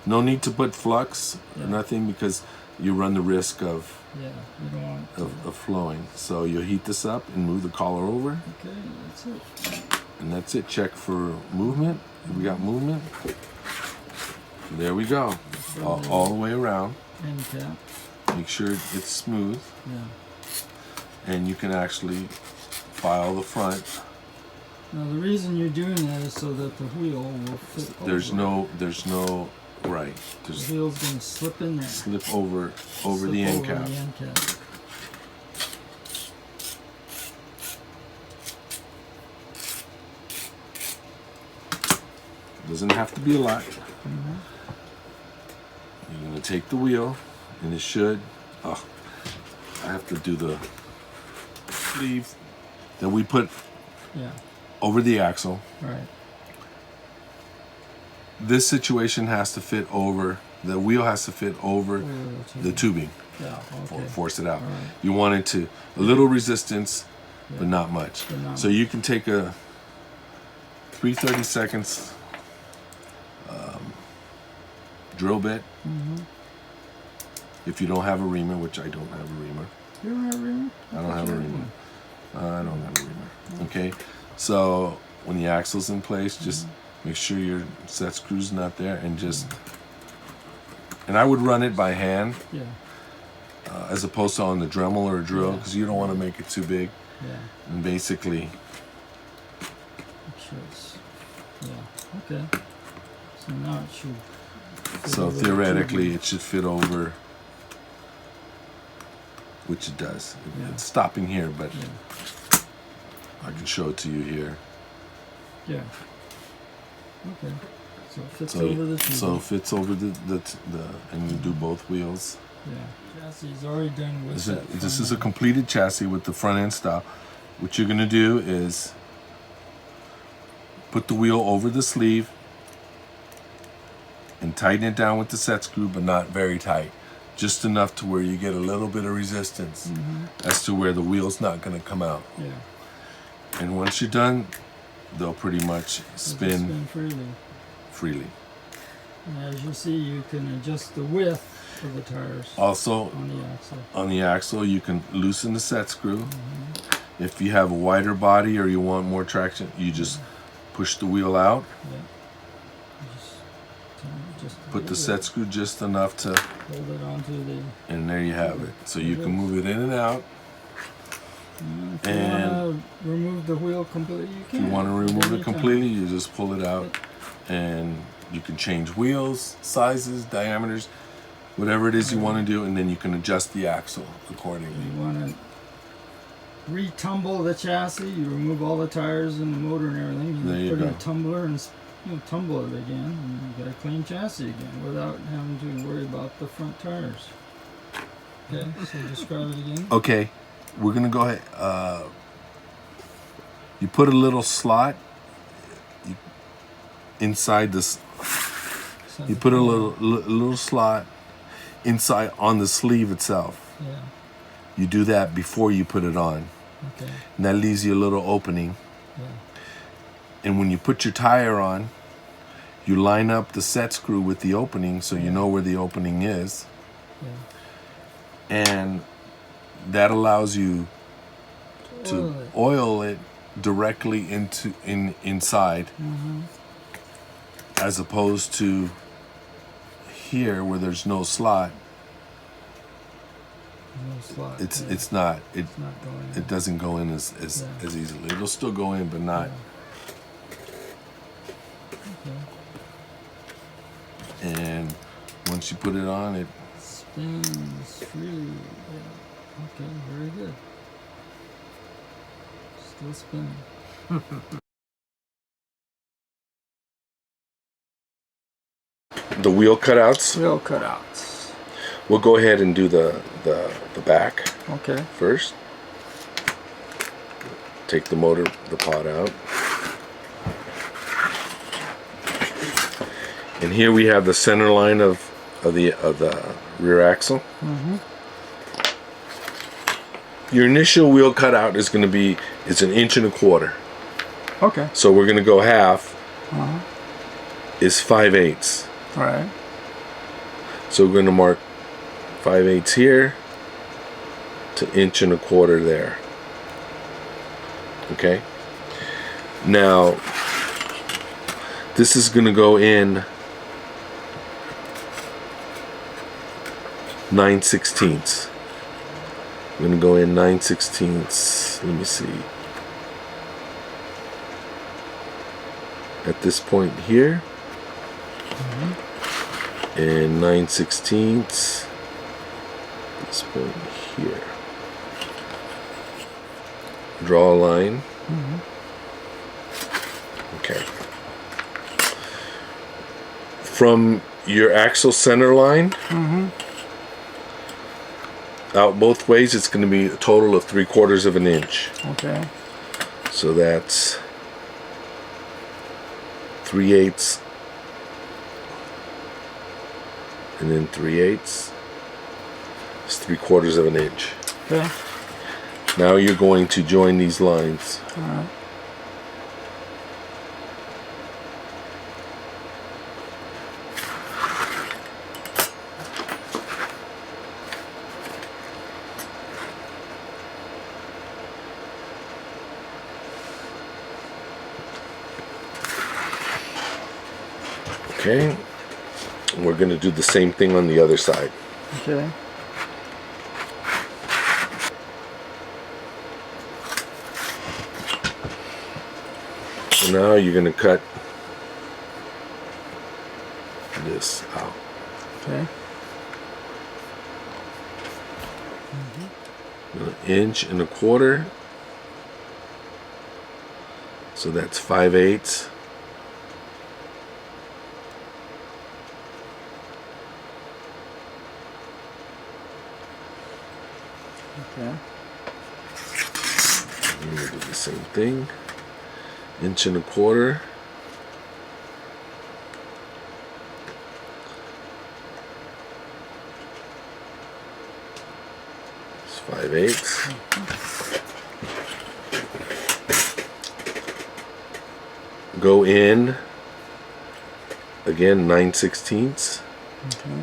No need to put flux or nothing because you run the risk of Yeah. You don't want to. of flowing. So you'll heat this up and move the collar over, Okay. That's it. and that's it. Check for movement. We got movement. There we go. All the way around. End cap. Make sure it's smooth, Yeah. and you can actually file the front. Now the reason you're doing that is so that the wheel will fit There's over. no right. The There's wheel's going to slip in there. slip over Slip the end over cap. the end cap. Doesn't have to be a lot. Mm-hmm. You're gonna take the wheel, and it should. Oh, I have to do the sleeve that we put Yeah. over the axle. Right. This situation has to fit over. The wheel has to fit over the tubing. Yeah. Okay. Force it out. All right. You want it to a little resistance, Yeah. but not much. But not So much. you can take a 3/32 drill bit. Mm-hmm. If you don't have a reamer, which I don't have a reamer. You don't have a reamer? I don't have a reamer. I don't have a reamer. Okay, so when the axle's in place, just make sure your set screw's not there, and just. And I would run it by hand, Yeah. as opposed to on the Dremel or a drill, Yeah. because you don't want to make it too big. Yeah. And basically, Make sure it's. Yeah. Okay. So now it should. fit so over the theoretically, tubing. it should fit over, which it does. Yeah. It's stopping here, but Yeah. I can show it to you here. Yeah. Okay. So it fits So, over the tubing. so it fits over the and you do both wheels. Yeah. Chassis is already done with that. This is a front completed chassis with the front end style. What you're gonna do is put the wheel over the sleeve and tighten it down with the set screw, but not very tight. Just enough to where you get a little bit of resistance as to where the wheel's not gonna come out. end. Yeah. And once you're done, they'll pretty much It'll just spin spin freely. freely. And as you see, you can adjust the width of the tires Also, on the axle. on the axle, you can loosen the set screw. If you have a wider body or you want more traction, you just push the wheel out, Yeah. Just a put the little set bit. screw just enough to, Hold it onto the. and there you have it. So you can move it in and out. If you And want to remove the wheel completely, you if can. you want to remove it Anytime. completely, you just pull it out, and you can change wheels, sizes, diameters, whatever it is you want to do, and then you can adjust the axle accordingly. You want to retumble the chassis. You remove all the tires and the motor and everything. There you put in go. a tumbler and tumble it again, and you got a clean chassis again without having to worry about the front tires. Okay, so describe it again. Okay, we're gonna go ahead. You put a little slot inside this. So You put a little slot inside on the sleeve itself. Yeah. You do that before you put it on, Okay. and that leaves you a little opening. Yeah. And when you put your tire on, you line up the set screw with the opening, so you know where the opening is, Yeah. and that allows you to Oil it. oil it directly inside, as opposed to here where there's no slot. No slot. It's yeah. it's not it It's not going. it doesn't go in as Yeah. easily. It'll still go in, but not. Okay. And once you put it on, it Spins freely. Yeah. Okay, very good. Still spinning. the wheel cutouts. Wheel cutouts. We'll go ahead and do the back Okay. first. Take the motor, the pod out. And here we have the center line of the rear axle. Your initial wheel cutout is going to be, it's 1.25 inches. Okay. So we're going to go half Uh-huh. is 5/8. All right. So we're going to mark 5/8 here to 1.25 inches there. Okay. Now this is going to go in 9/16. I'm gonna go in 9/16. Let me see. At this point here, and 9/16. This point here. Draw a line. Okay. From your axle center line out both ways, it's going to be a total of 3/4 of an inch. Okay. So that's 3/8, and then 3/8. It's 3/4 of an inch. Okay. Now you're going to join these lines. All right. Okay. We're going to do the same thing on the other side. Okay. So now you're going to cut this out. Okay. 1.25 inches. So that's 5/8. Okay. I'm going to do the same thing. 1.25 inches. It's 5/8. Go in again 9/16. Okay.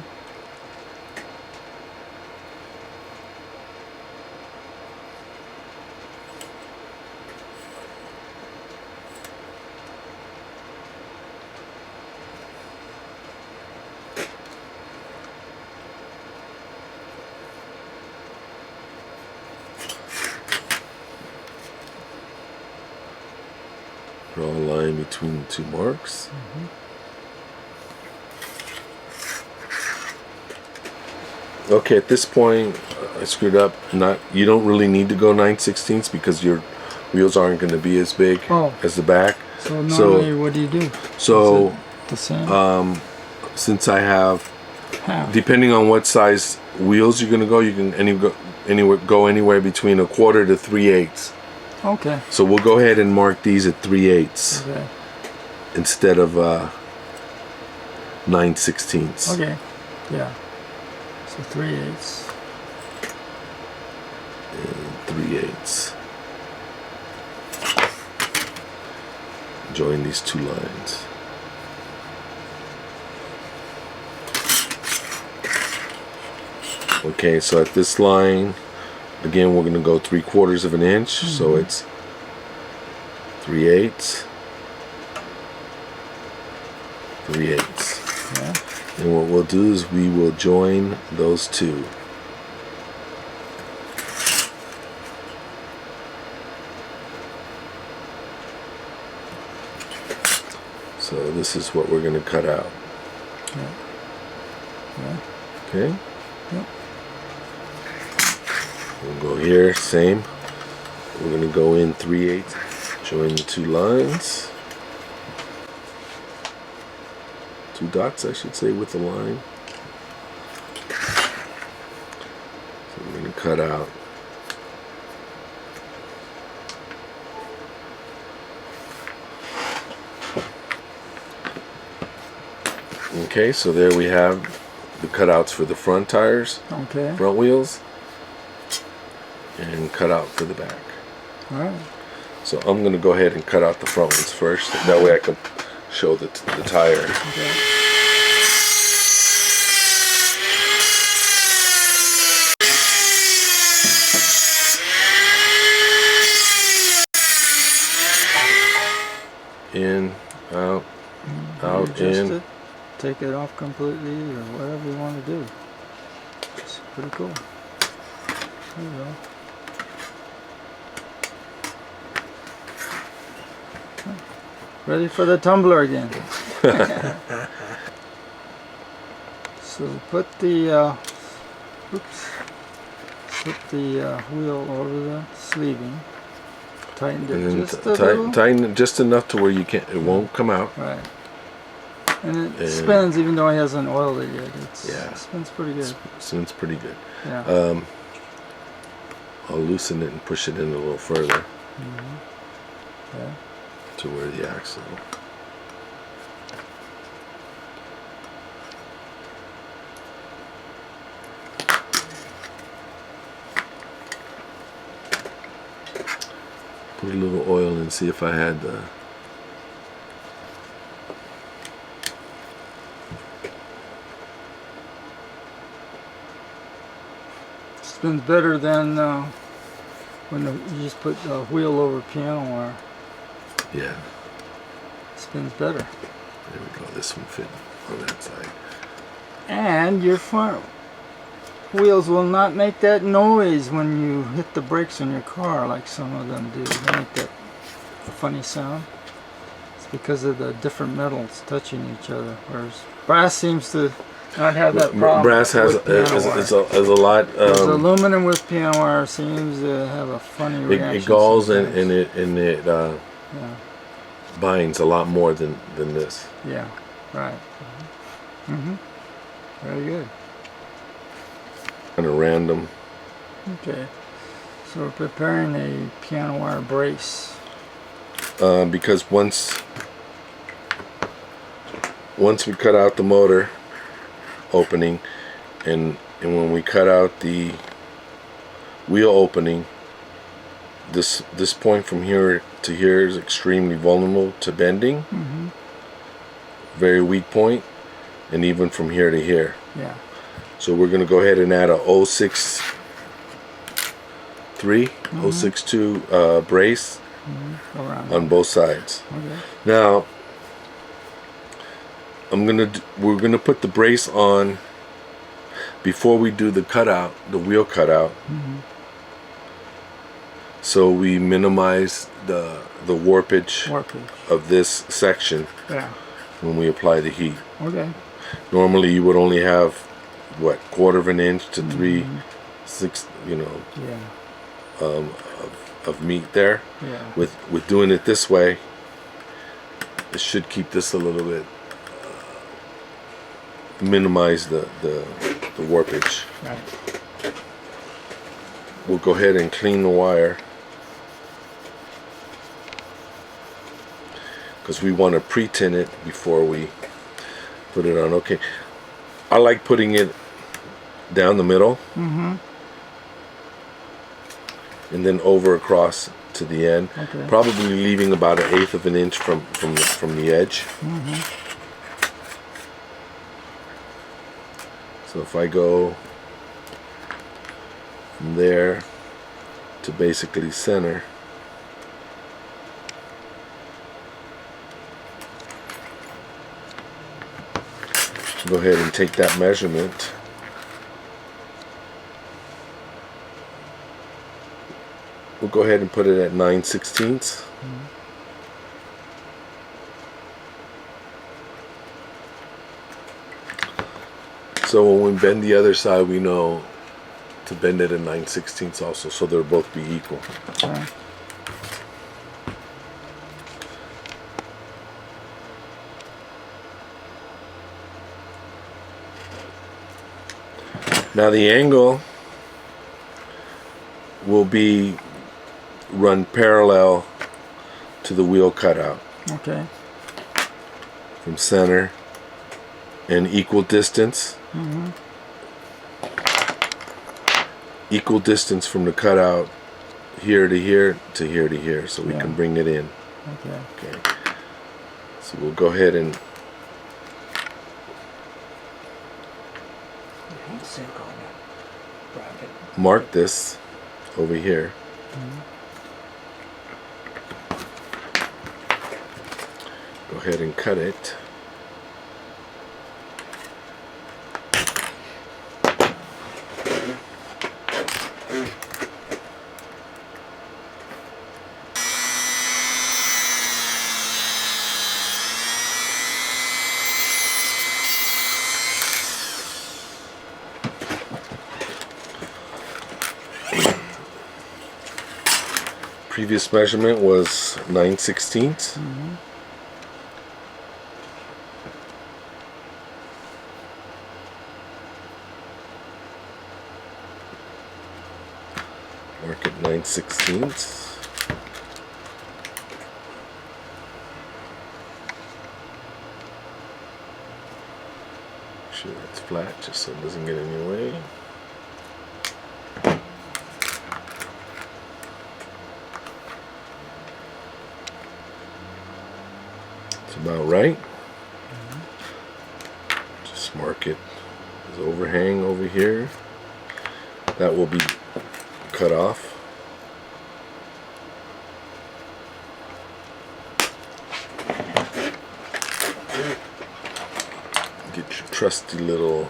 Draw a line between the two marks. Okay, at this point, I screwed up. You don't really need to go 9/16 because your wheels aren't going to be as big as the back. So normally, what do you do? So Is it the same? since I have, Half. depending on what size wheels you're going to go, you can go anywhere between 1/4 to 3/8. Okay. So we'll go ahead and mark these at 3/8 Okay. instead of 9/16. Okay. Yeah. So 3/8. 3/8. Join these two lines. Okay, so at this line, again, we're going to go 3/4 of an inch, so it's 3/8, 3/8. Yeah. And what we'll do is we will join those two. So this is what we're going to cut out. Yeah. Yeah. Okay? Yep. We'll go here, same. We're going to go in 3/8, join the two lines. Two dots, I should say, with the line. So we're going to cut out. Okay, so there we have the cutouts for the front tires, Okay. front wheels, and cut out for the back. All right. So I'm going to go ahead and cut out the front ones first. That way I can show the tire. Okay. In, out, out, Adjust in. it, take it off completely, or whatever you want to do. Just Pretty cool. There you go. Ready for the tumbler again. So put the slip the wheel over the sleeving. Tighten it And just a little. tighten it just enough to where it won't come out. Right. And it spins even though he hasn't oiled it yet. It spins pretty good. Spins pretty good. Yeah. I'll loosen it and push it in a little further Okay. to where the axle. Put a little oil and see if I had the. Spins better than when you just put the wheel over piano wire. Yeah. Spins better. There we go. This one fit on that side. And your front wheels will not make that noise when you hit the brakes on your car like some of them do. They make that funny sound. It's because of the different metals touching each other. Whereas brass seems to not have that problem. Brass has is a lot. Aluminum with piano wire seems to have a funny reaction. It galls sometimes. and it binds a lot more than this. Yeah, right. Very good. Kind of random. Okay, so we're preparing a piano wire brace. Because once we cut out the motor opening and when we cut out the wheel opening, this point from here to here is extremely vulnerable to bending. Very weak point, and even from here to here. Yeah. So we're going to go ahead and add a 063, 062 brace on both sides. Okay. Now we're gonna put the brace on before we do the cutout, the wheel cutout. So we minimize the warpage of this section when we apply the heat. Okay. Normally you would only have what, 1/4 of an inch to 3/6, of meat there. Yeah. With doing it this way, it should keep this a little bit, minimize the warpage. Right. We'll go ahead and clean the wire because we want to pre-tin it before we put it on. Okay, I like putting it down the middle and then over across to the end. Okay. Probably leaving about 1/8 of an inch from the edge. So if I go from there to basically center, go ahead and take that measurement. We'll go ahead and put it at 9/16. So when we bend the other side, we know to bend it at 9/16 also, so they'll both be equal. Okay. Now the angle will be run parallel to the wheel cutout Okay. from center and equal distance. Equal distance from the cutout here to here to here to here, so we can bring it in. Okay. Okay. So we'll go ahead and mark this over here. Go ahead and cut it. Previous measurement was 9/16. Mark it 9/16. Make sure that's flat, just so it doesn't get in your way. It's about right. Just mark it as overhang over here. That will be cut off. Get your trusty little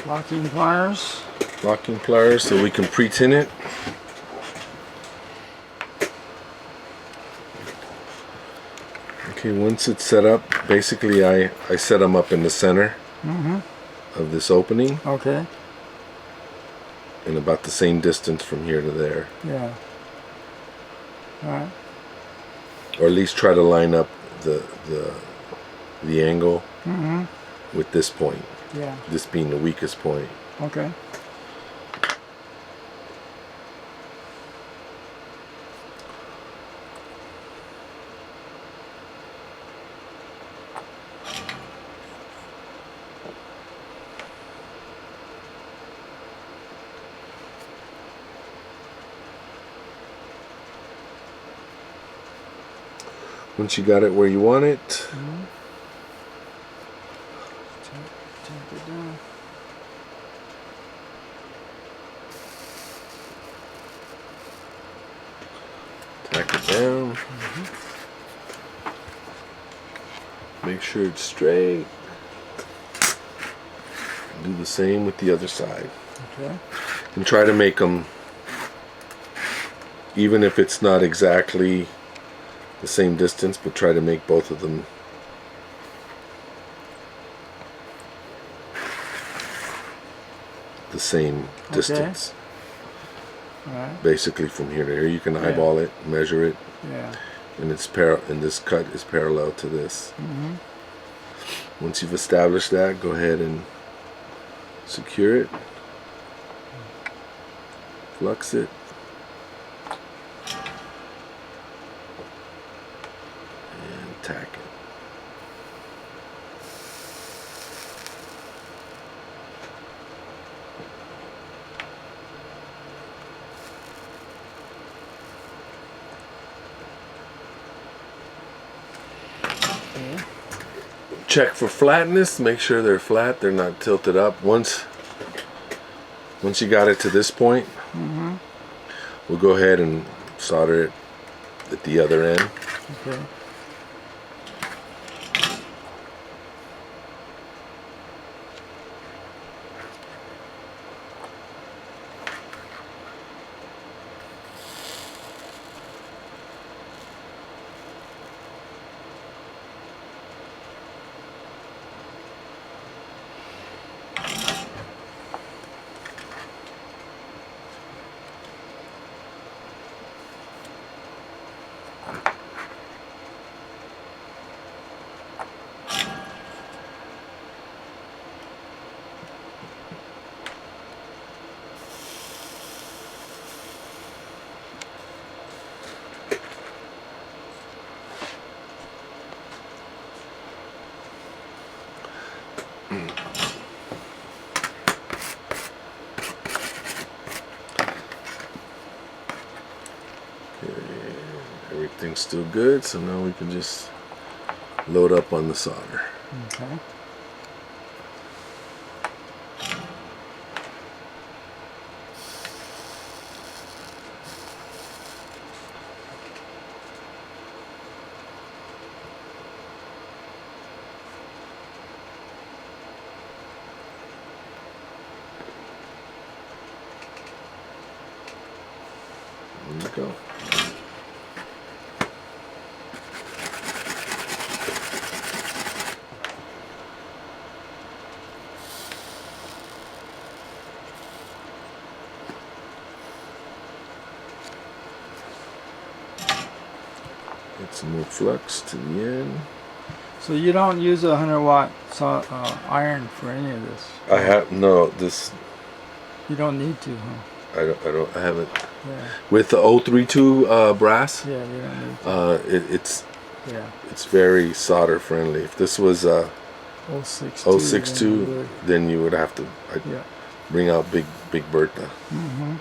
Locking pliers. locking pliers so we can pre-tin it. Okay, once it's set up, basically I set them up in the center of this opening Okay. and about the same distance from here to there. Yeah. All right. Or at least try to line up the angle with this point, Yeah. this being the weakest point. Okay. Once you got it where you want it, Tamp it down. tack it down. Make sure it's straight. Do the same with the other side. Okay. And try to make them, even if it's not exactly the same distance, but try to make both of them the same distance. All right. Basically from here to here, you can eyeball it, measure it, Yeah. and and this cut is parallel to this. Once you've established that, go ahead and secure it, flux it, and tack it. Okay. Check for flatness, make sure they're flat, they're not tilted up. Once you got it to this point, we'll go ahead and solder it at the other end. Okay. Everything's still good, so now we can just load up on the solder. Okay. There you go. Get some more flux to the end. So you don't use a 100-watt iron for any of this? I have no this. You don't need to, huh? I haven't. Yeah. With the 032 brass, Yeah, you don't need to. it's very solder friendly. If this was 062, then you would have to bring out Big Bertha. Mm-hmm.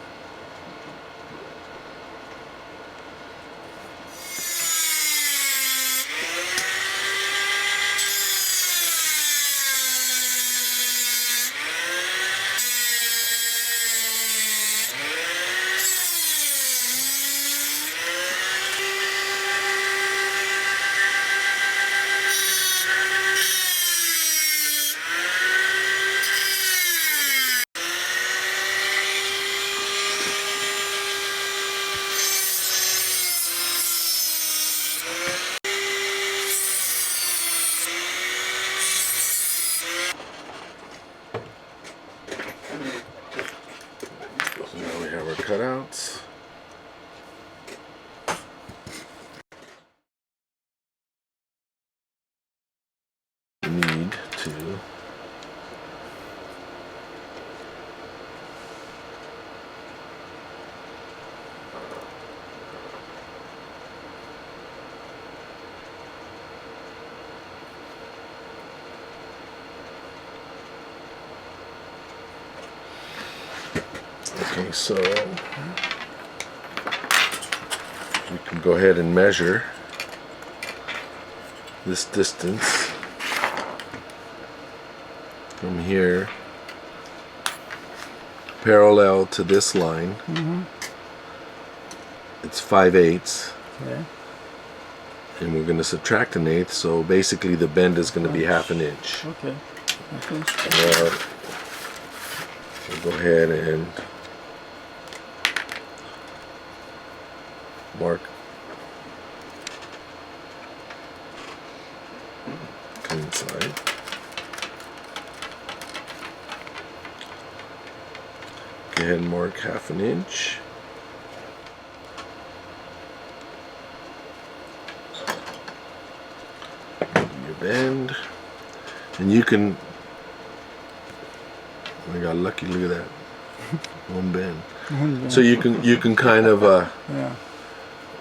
So now we have our cutouts. Need to okay, so we can go ahead and measure this distance from here parallel to this line. Mm-hmm. It's 5/8, Okay. and we're going to subtract an eighth, so basically the bend is going to be half an inch. Okay. We'll go ahead and mark inside. Go ahead and mark half an inch. Your bend, and you can. I got lucky. Look at that, one bend. So you can kind of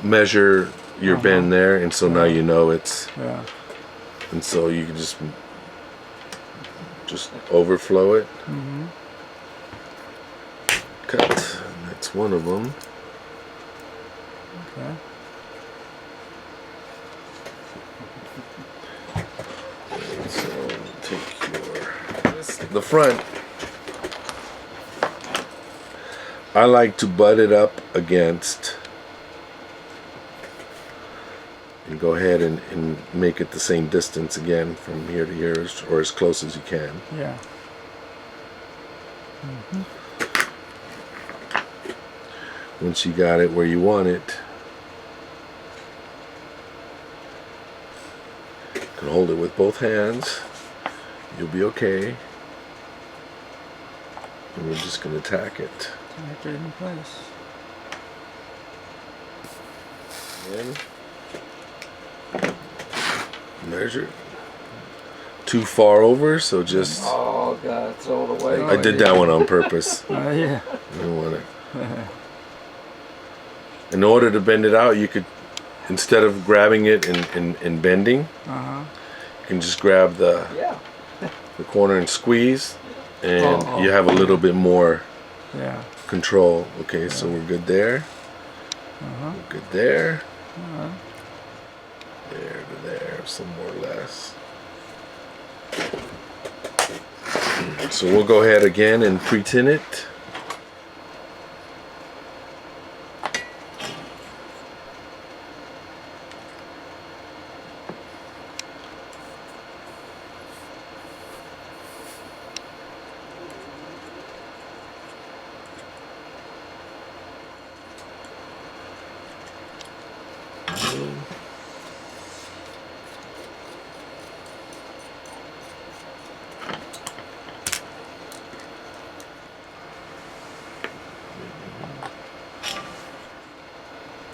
measure your bend there, and so now you know it's. And so you can just overflow it. Mm-hmm. Cut. And that's one of them. Okay. So take the front. I like to butt it up against and go ahead and make it the same distance again from here to here, or as close as you can. Yeah. Mm-hmm. Once you got it where you want it, you can hold it with both hands. You'll be okay. And we're just going to tack it. Tack it in place. And measure. Too far over, so just. Oh God, throw it away. I did that one on purpose. Oh yeah. I don't want it. In order to bend it out, you could, instead of grabbing it and bending, you can just grab the corner and squeeze, and you have a little bit more control. Okay, so we're good there. We're good there. There to there, some more or less. So we'll go ahead again and pre-tin it.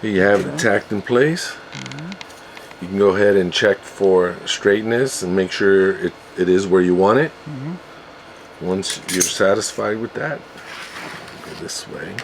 Here you have it tacked in place. You can go ahead and check for straightness and make sure it is where you want it. Once you're satisfied with that, go this way.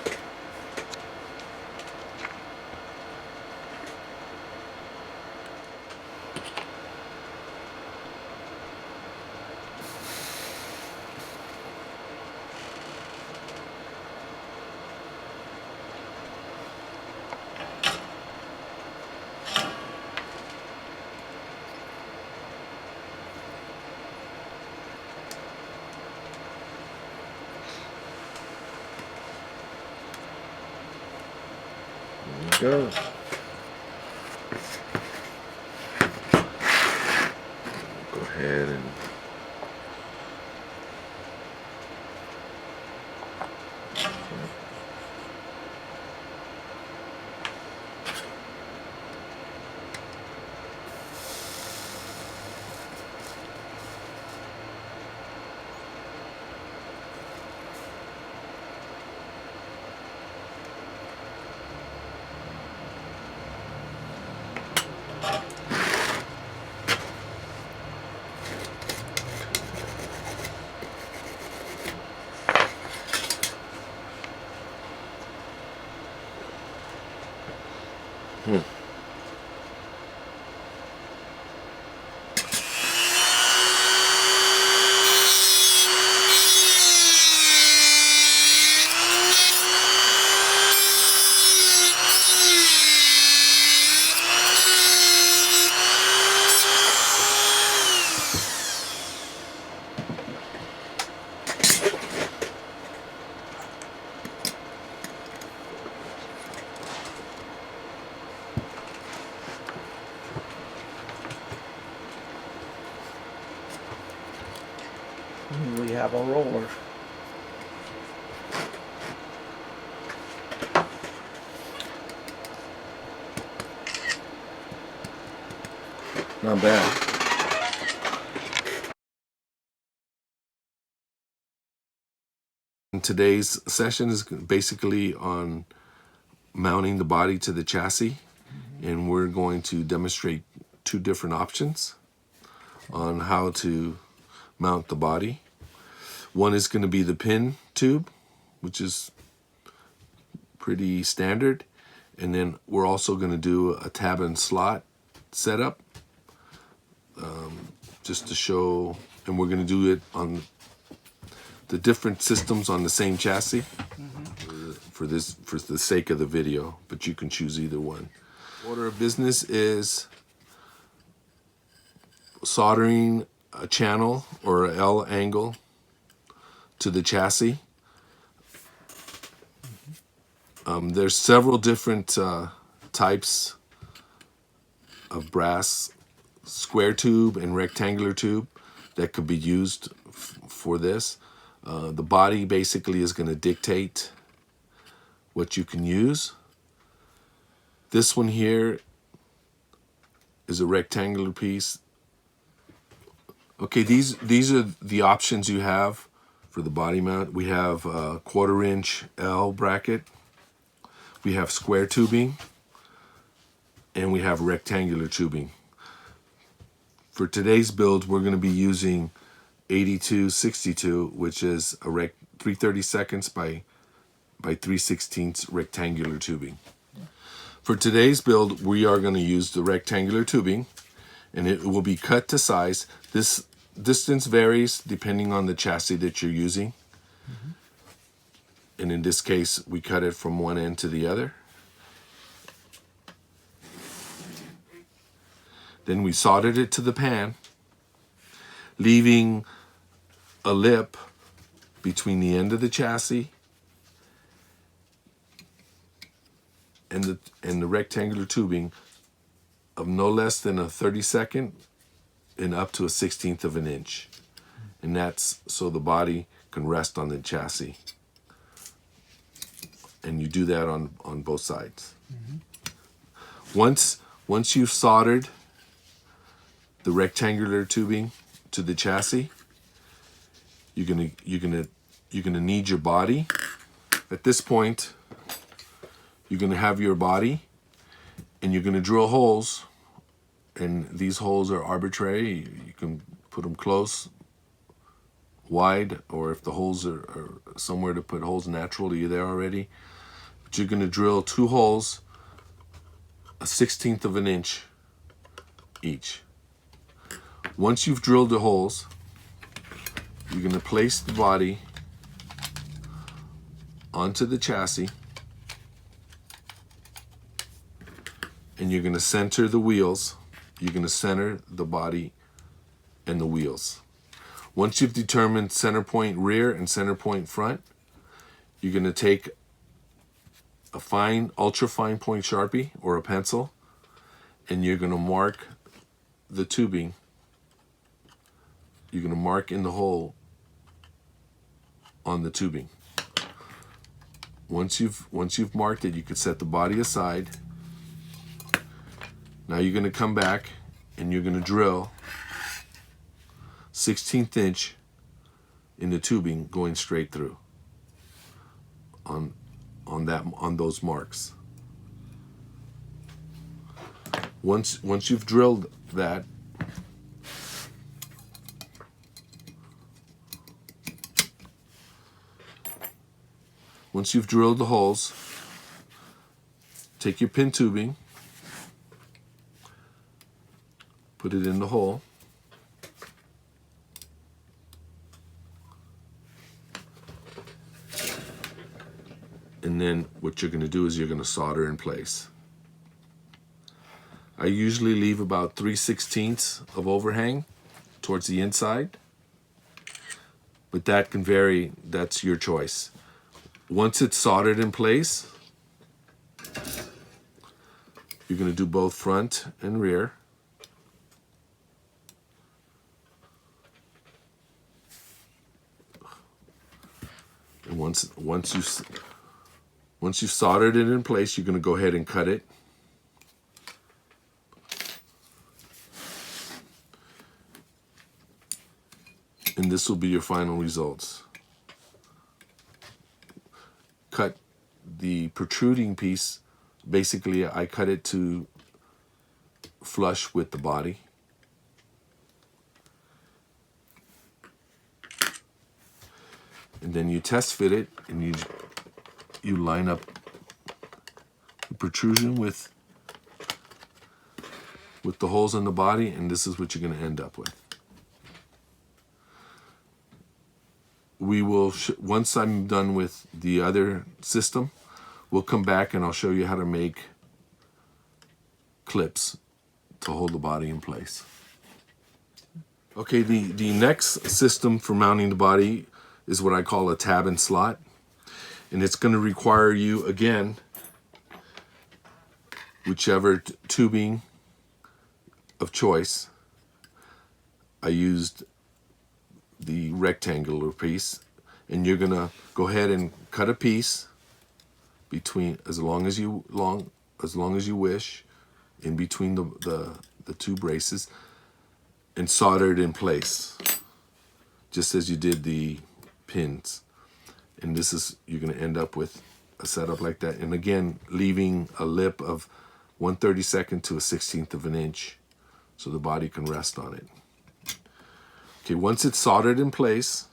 Go. Go ahead and We have a roller. not bad. Today's session is basically on mounting the body to the chassis, and we're going to demonstrate two different options on how to mount the body. One is going to be the pin tube, which is pretty standard, and then we're also going to do a tab and slot setup, just to show, and we're going to do it on the different systems on the same chassis for the sake of the video, but you can choose either one. Order of business is soldering a channel or a L angle to the chassis. There's several different types of brass, square tube and rectangular tube, that could be used for this. The body basically is going to dictate what you can use. This one here is a rectangular piece. Okay, these are the options you have for the body mount. We have a 1/4 inch L bracket, we have square tubing, and we have rectangular tubing. For today's build, we're going to be using 8262, which is a 3/32 by 3/16 rectangular tubing. For today's build, we are going to use the rectangular tubing, and it will be cut to size. This distance varies depending on the chassis that you're using. And in this case, we cut it from one end to the other. Then we soldered it to the pan, leaving a lip between the end of the chassis and the rectangular tubing of no less than a 32nd and up to a 1/16 of an inch. And that's so the body can rest on the chassis. And you do that on both sides. Once you've soldered the rectangular tubing to the chassis, you're gonna need your body. At this point, you're gonna have your body, and you're gonna drill holes and these holes are arbitrary. You can put them close, wide, or if the holes are somewhere to put holes naturally, you're there already. But you're going to drill 2 holes, a 1/16 of an inch each. Once you've drilled the holes, you're going to place the body onto the chassis, and you're going to center the wheels. You're going to center the body and the wheels. Once you've determined center point rear and center point front, you're going to take a fine, ultra fine point Sharpie or a pencil, and you're going to mark the tubing. You're going to mark in the hole on the tubing. Once you've marked it, you can set the body aside. Now you're going to come back and you're going to drill 1/16 inch in the tubing going straight through on those marks. Once you've drilled that, once you've drilled the holes, take your pin tubing, put it in the hole, and then what you're going to do is you're going to solder in place. I usually leave about 3/16 of overhang towards the inside, but that can vary. That's your choice. Once it's soldered in place, you're going to do both front and rear. And once you've soldered it in place, you're going to go ahead and cut it. And this will be your final results. Cut the protruding piece. Basically, I cut it to flush with the body. And then you test fit it, and you line up the protrusion with the holes in the body, and this is what you're going to end up with. We will, once I'm done with the other system, we'll come back and I'll show you how to make clips to hold the body in place. Okay, the next system for mounting the body is what I call a tab and slot. And it's going to require you, again, whichever tubing of choice. I used the rectangular piece, and you're going to go ahead and cut a piece between as long as you wish in between the 2 braces, and solder it in place just as you did the pins. And this is, you're going to end up with a setup like that, and again leaving a lip of 1/32 to a 1/16 of an inch so the body can rest on it. Okay, once it's soldered in place,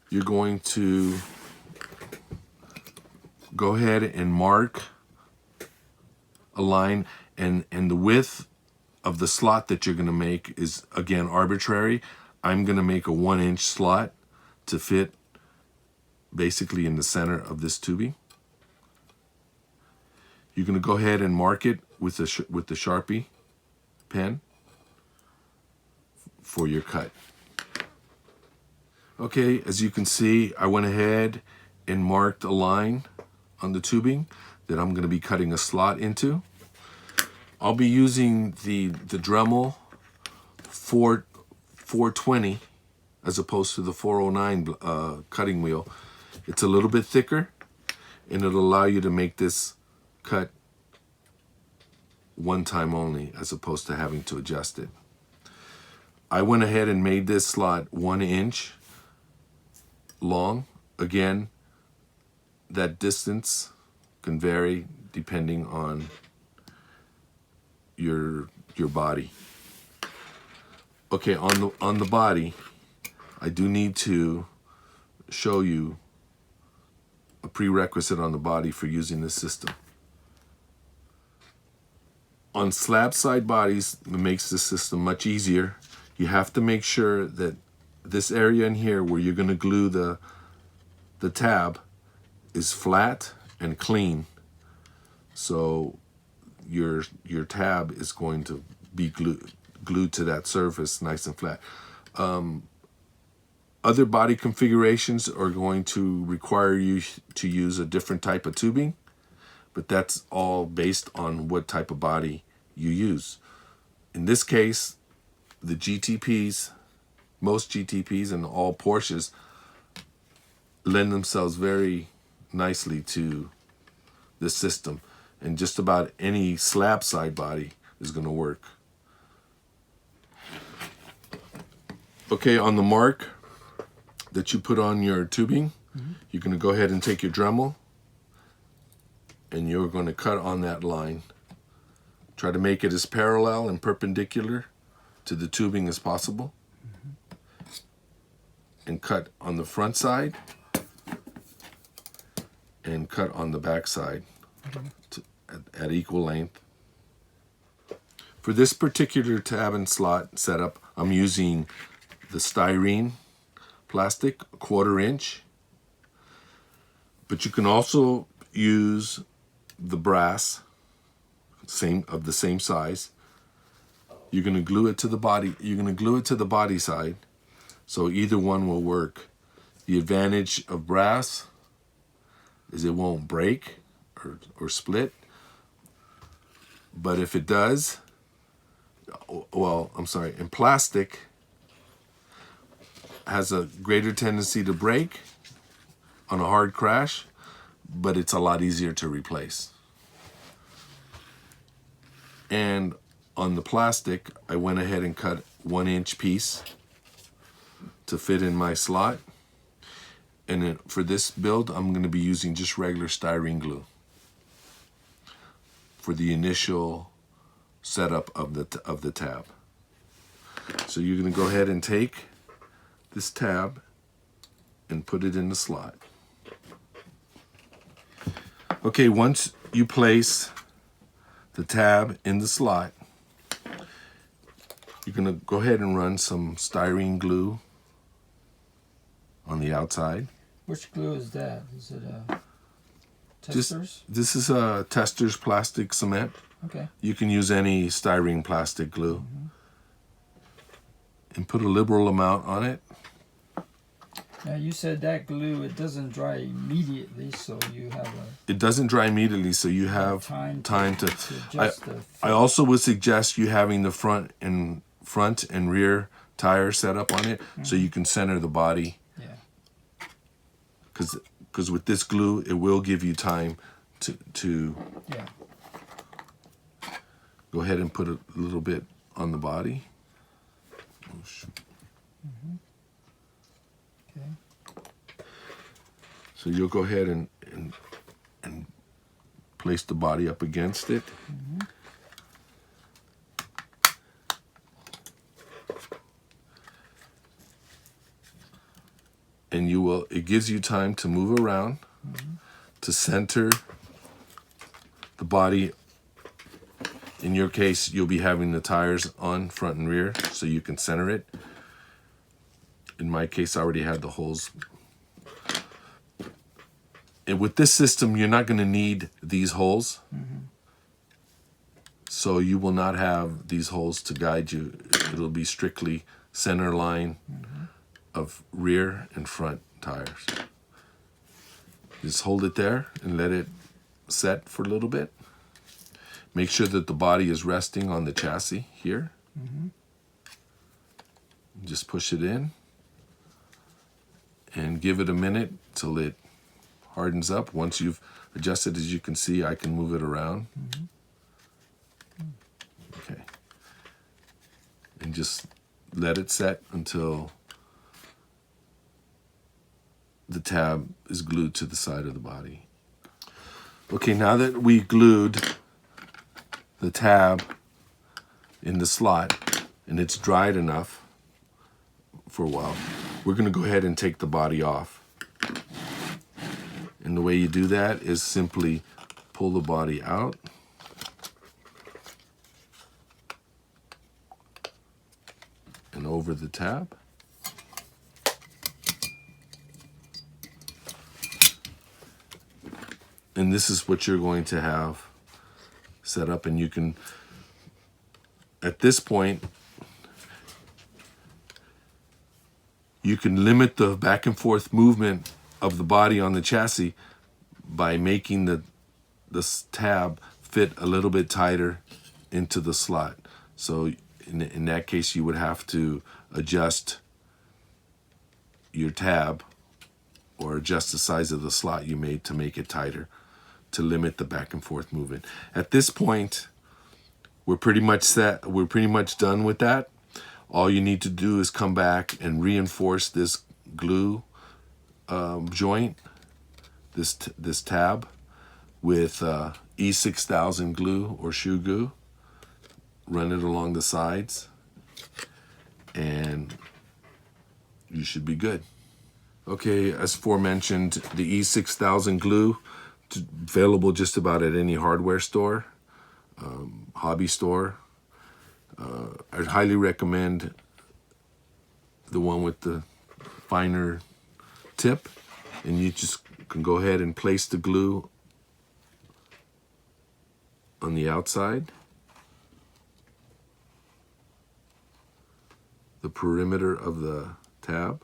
you're going to go ahead and mark a line, and the width of the slot that you're going to make is, again, arbitrary. I'm going to make a 1-inch slot to fit basically in the center of this tubing. You're going to go ahead and mark it with the Sharpie pen for your cut. Okay, as you can see, I went ahead and marked a line on the tubing that I'm going to be cutting a slot into. I'll be using the Dremel 420 as opposed to the 409 cutting wheel. It's a little bit thicker, and it'll allow you to make this cut one time only as opposed to having to adjust it. I went ahead and made this slot 1 inch long. Again, that distance can vary depending on your body. Okay, on the body, I do need to show you a prerequisite on the body for using this system. On slab side bodies, it makes this system much easier. You have to make sure that this area in here where you're going to glue the tab is flat and clean. So your tab is going to be glued to that surface nice and flat. Other body configurations are going to require you to use a different type of tubing, but that's all based on what type of body you use. In this case, the GTPs, most GTPs and all Porsches lend themselves very nicely to this system, and just about any slab side body is going to work. Okay, on the mark that you put on your tubing, you're going to go ahead and take your Dremel and you're going to cut on that line. Try to make it as parallel and perpendicular to the tubing as possible. And cut on the front side and cut on the back side at equal length. For this particular tab and slot setup, I'm using the styrene plastic, 1/4 inch. But you can also use the brass, of the same size. You're going to glue it to the body. You're going to glue it to the body side, so either one will work. The advantage of brass is it won't break or split. But if it does, in plastic, has a greater tendency to break on a hard crash, but it's a lot easier to replace. And on the plastic, I went ahead and cut 1 inch piece to fit in my slot. And then for this build, I'm going to be using just regular styrene glue for the initial setup of the tab. So you're going to go ahead and take this tab and put it in the slot. Okay, once you place the tab in the slot, you're going to go ahead and run some styrene glue on the outside. Which glue is that? Is it Testors? This is a Testors plastic cement. Okay. You can use any styrene plastic glue. And put a liberal amount on it. Now you said that glue, it doesn't dry immediately, so you have It doesn't dry immediately, so you have time to adjust the I also would suggest you having the front and rear tire set up on it, so you can center the body. Yeah. Because with this glue, it will give you time to yeah. Go ahead and put a little bit on the body. Oh, shoot. Okay. So you'll go ahead and place the body up against it. And it gives you time to move around to center the body. In your case, you'll be having the tires on front and rear, so you can center it. In my case, I already had the holes. And with this system, you're not going to need these holes. So you will not have these holes to guide you. It'll be strictly center line of rear and front tires. Just hold it there and let it set for a little bit. Make sure that the body is resting on the chassis here. Just push it in and give it a minute till it hardens up. Once you've adjusted, as you can see, I can move it around. Okay. And just let it set until the tab is glued to the side of the body. Okay, now that we glued the tab in the slot and it's dried enough for a while, we're going to go ahead and take the body off. And the way you do that is simply pull the body out. And over the tab. And this is what you're going to have set up, and you can, at this point, you can limit the back and forth movement of the body on the chassis by making the tab fit a little bit tighter into the slot. So in that case, you would have to adjust your tab or adjust the size of the slot you made to make it tighter, to limit the back and forth movement. At this point, we're pretty much set. We're pretty much done with that. All you need to do is come back and reinforce this glue joint, this tab, with E6000 glue or shoe glue. Run it along the sides, and you should be good. Okay, as aforementioned, the E6000 glue, available just about at any hardware store, hobby store. I'd highly recommend the one with the finer tip, and you just can go ahead and place the glue on the outside, the perimeter of the tab.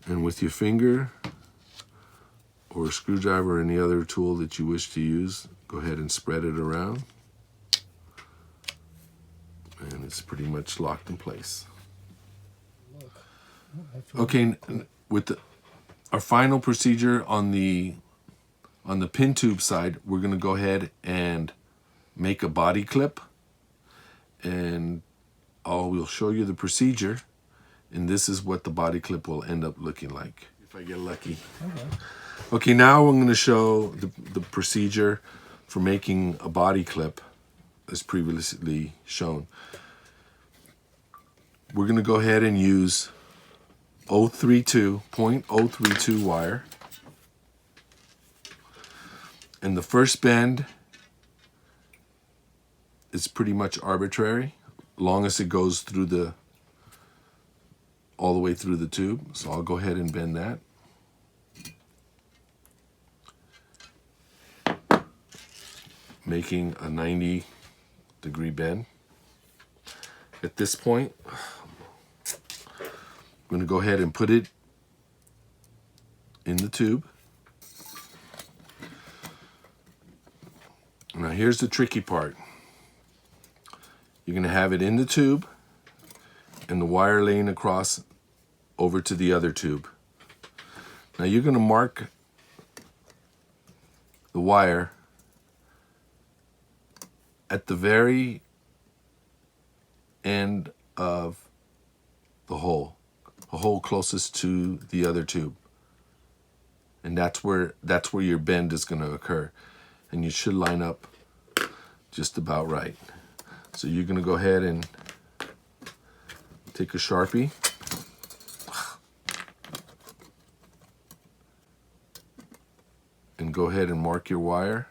And with your finger or a screwdriver or any other tool that you wish to use, go ahead and spread it around. And it's pretty much locked in place. Okay, with our final procedure on the pin tube side, we're going to go ahead and make a body clip. And we'll show you the procedure. And this is what the body clip will end up looking like, if I get lucky. Okay, now I'm going to show the procedure for making a body clip as previously shown. We're going to go ahead and use 0.032 wire. And the first bend is pretty much arbitrary, long as it goes through all the way through the tube. So I'll go ahead and bend that. Making a 90-degree bend. At this point, I'm going to go ahead and put it in the tube. Now here's the tricky part. You're going to have it in the tube and the wire laying across over to the other tube. Now you're going to mark the wire at the very end of the hole closest to the other tube. And that's where your bend is going to occur. And you should line up just about right. So you're going to go ahead and take a Sharpie and go ahead and mark your wire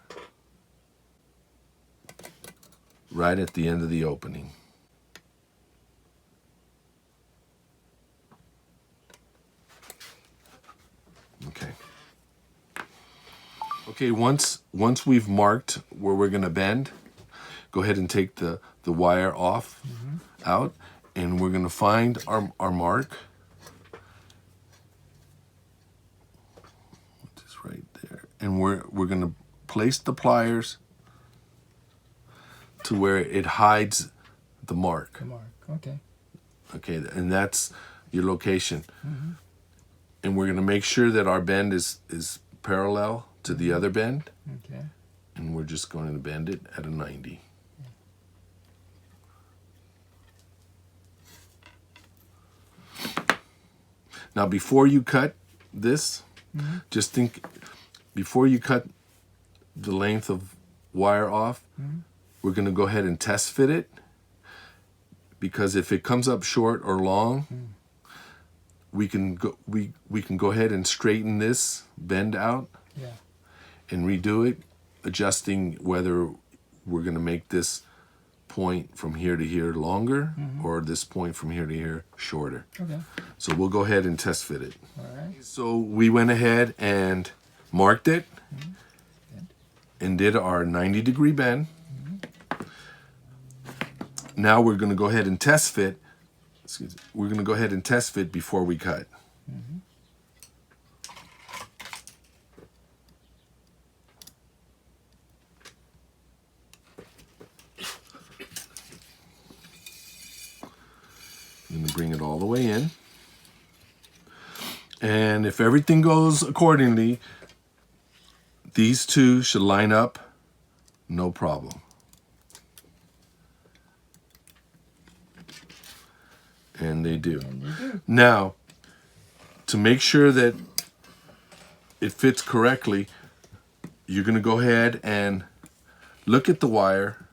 right at the end of the opening. Okay, once we've marked where we're going to bend, go ahead and take the wire off, out, and we're going to find our mark. Which is right there. And we're going to place the pliers to where it hides the mark. The mark, okay. Okay, and that's your location. And we're going to make sure that our bend is parallel to the other bend. Okay. And we're just going to bend it at a 90. Now before you cut this, just think, before you cut the length of wire off, we're going to go ahead and test fit it, because if it comes up short or long, we can go ahead and straighten this bend out and redo it, adjusting whether we're going to make this point from here to here longer or this point from here to here shorter. Okay. So we'll go ahead and test fit it. All right. So we went ahead and marked it and did our 90-degree bend. Now we're going to go ahead and test fit. Excuse me. We're going to go ahead and test fit before we cut. I'm going to bring it all the way in. And if everything goes accordingly, these two should line up, no problem. And they do. Now, to make sure that it fits correctly, you're going to go ahead and look at the wire,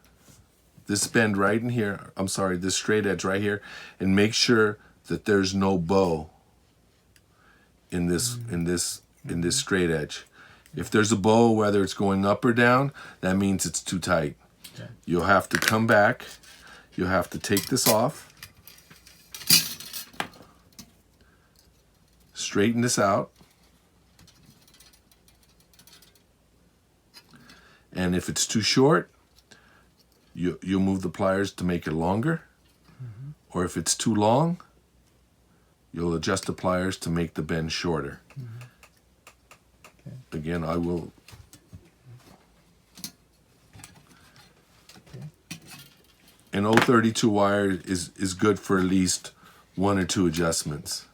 this bend right in here, I'm sorry, this straight edge right here, and make sure that there's no bow in this straight edge. If there's a bow, whether it's going up or down, that means it's too tight. Okay. You'll have to come back. You'll have to take this off. Straighten this out. And if it's too short, you'll move the pliers to make it longer. Or if it's too long, you'll adjust the pliers to make the bend shorter. Okay. Again, I will. Okay. An 032 wire is good for at least 1 or 2 adjustments.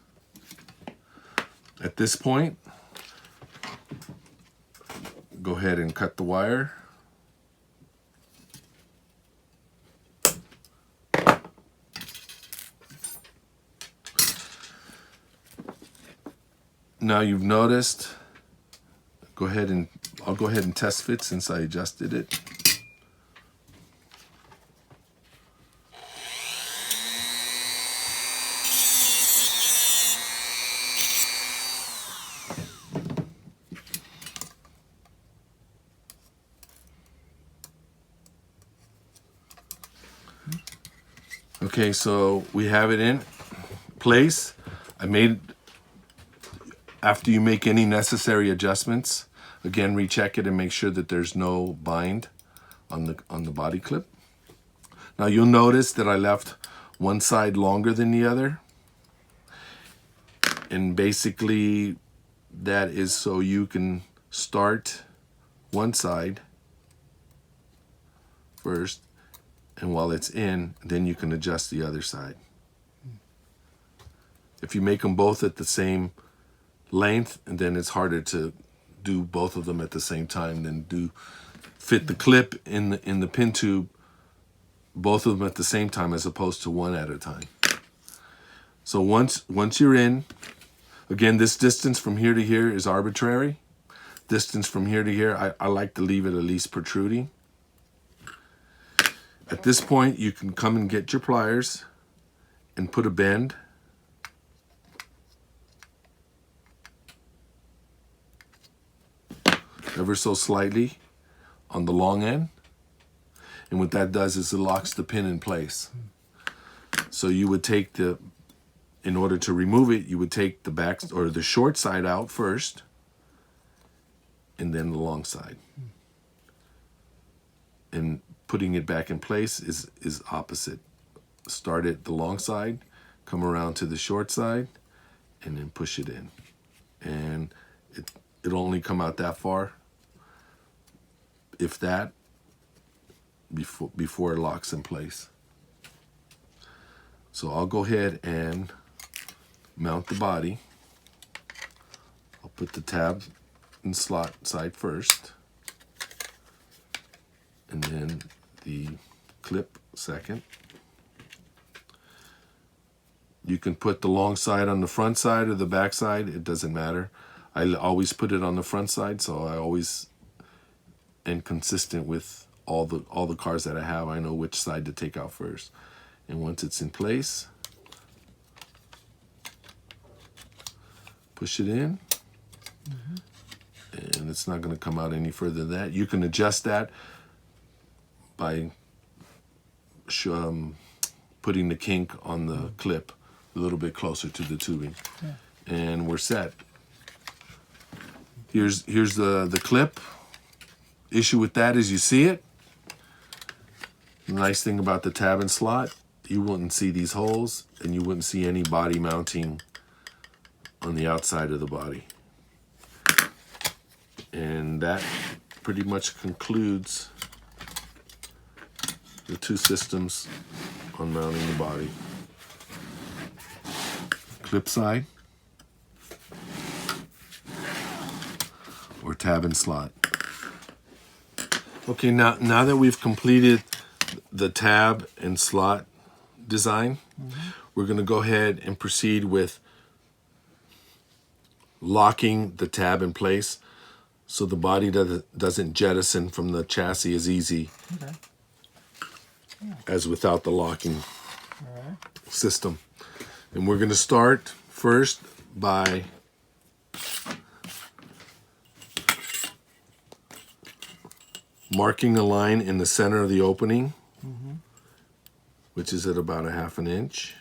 At this point, go ahead and cut the wire. Now you've noticed, I'll go ahead and test fit since I adjusted it. Okay, so we have it in place. After you make any necessary adjustments, again, recheck it and make sure that there's no bind on the body clip. Now you'll notice that I left one side longer than the other. And basically that is so you can start one side first, and while it's in, then you can adjust the other side. If you make them both at the same length, and then it's harder to do both of them at the same time than fit the clip in the pin tube, both of them at the same time as opposed to one at a time. So once you're in, again, this distance from here to here is arbitrary. Distance from here to here, I like to leave it at least protruding. At this point, you can come and get your pliers and put a bend. Ever so slightly on the long end. And what that does is it locks the pin in place. So you would take in order to remove it, you would take the back or the short side out first, and then the long side. And putting it back in place is opposite. Start at the long side, come around to the short side, and then push it in. And it'll only come out that far, if that, before it locks in place. So I'll go ahead and mount the body. I'll put the tab and slot side first, and then the clip second. You can put the long side on the front side or the back side. It doesn't matter. I always put it on the front side, so I always am consistent with all the cars that I have. I know which side to take out first. And once it's in place, push it in. And it's not going to come out any further than that. You can adjust that by putting the kink on the clip a little bit closer to the tubing. And we're set. Here's the clip. Issue with that is you see it. The nice thing about the tab and slot, you wouldn't see these holes, and you wouldn't see any body mounting on the outside of the body. And that pretty much concludes the two systems on mounting the body. Clip side or tab and slot. Okay, now that we've completed the tab and slot design, we're going to go ahead and proceed with locking the tab in place so the body doesn't jettison from the chassis as easy as without the locking system. And we're going to start first by marking a line in the center of the opening, which is at about 1/2 inch.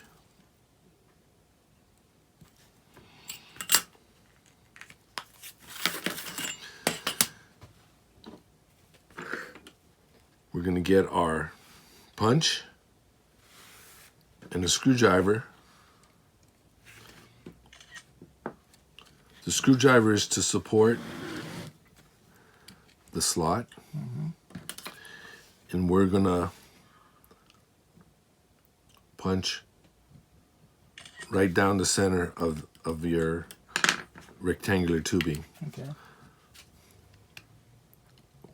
We're going to get our punch and a screwdriver. The screwdriver is to support the slot. And we're going to punch right down the center of your rectangular tubing. Okay.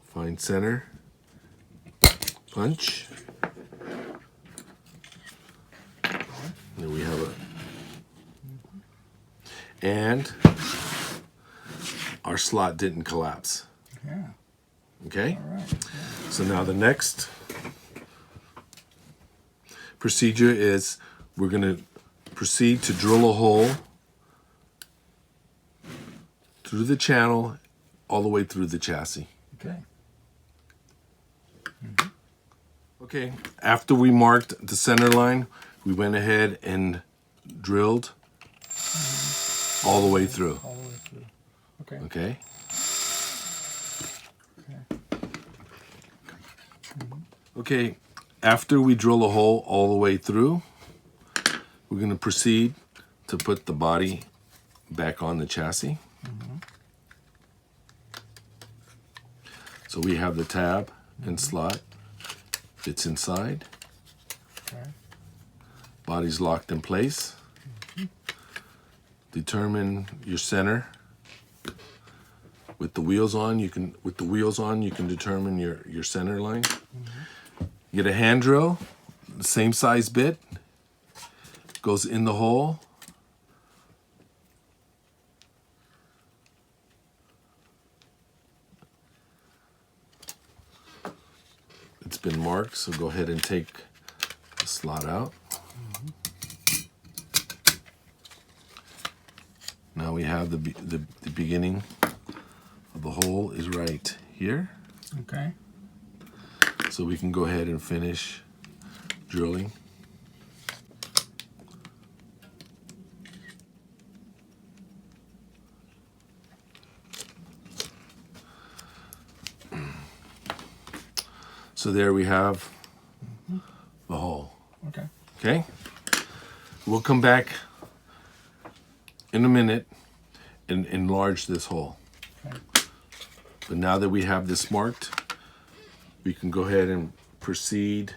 Find center. Punch. There we have it. And our slot didn't collapse. Yeah. Okay? All right. Yeah. So now the next procedure is we're going to proceed to drill a hole through the channel all the way through the chassis. Okay. Okay, after we marked the center line, we went ahead and drilled all the way through. All the way through. Okay. Okay? Okay, after we drill a hole all the way through, we're going to proceed to put the body back on the chassis. So we have the tab and slot. Fits inside. Okay. Body's locked in place. Determine your center. With the wheels on, you can determine your center line. Get a hand drill, the same size bit, goes in the hole. It's been marked, so go ahead and take the slot out. Now we have the beginning of the hole is right here. Okay. So we can go ahead and finish drilling. So there we have the hole. Okay. Okay? We'll come back in a minute and enlarge this hole. Okay. But now that we have this marked, we can go ahead and proceed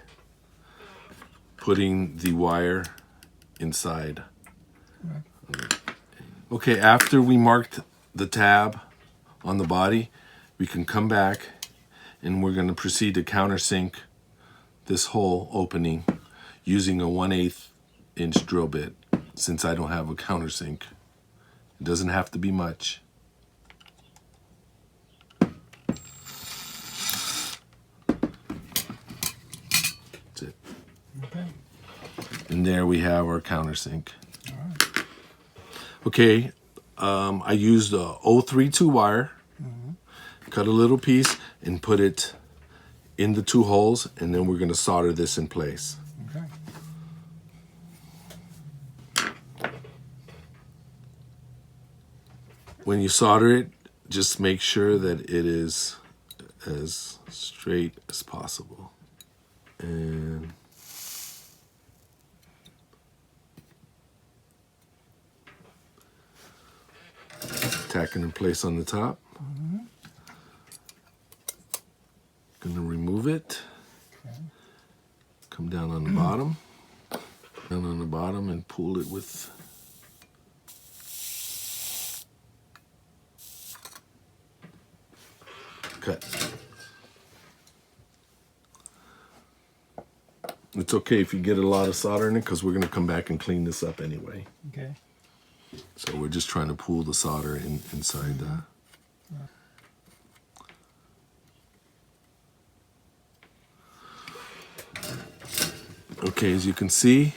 putting the wire inside. Okay, after we marked the tab on the body, we can come back and we're going to proceed to countersink this hole opening using a 1/8 inch drill bit. since I don't have a countersink. It doesn't have to be much. That's it. Okay. And there we have our countersink. All right. Okay, I used a 032 wire, cut a little piece and put it in the 2 holes, and then we're going to solder this in place. Okay. When you solder it, just make sure that it is as straight as possible. And tack it in place on the top. Gonna remove it. Okay. Come down on the bottom. Down on the bottom and pull it with cut. It's okay if you get a lot of solder in it because we're going to come back and clean this up anyway. Okay. So we're just trying to pull the solder inside the... Okay, as you can see,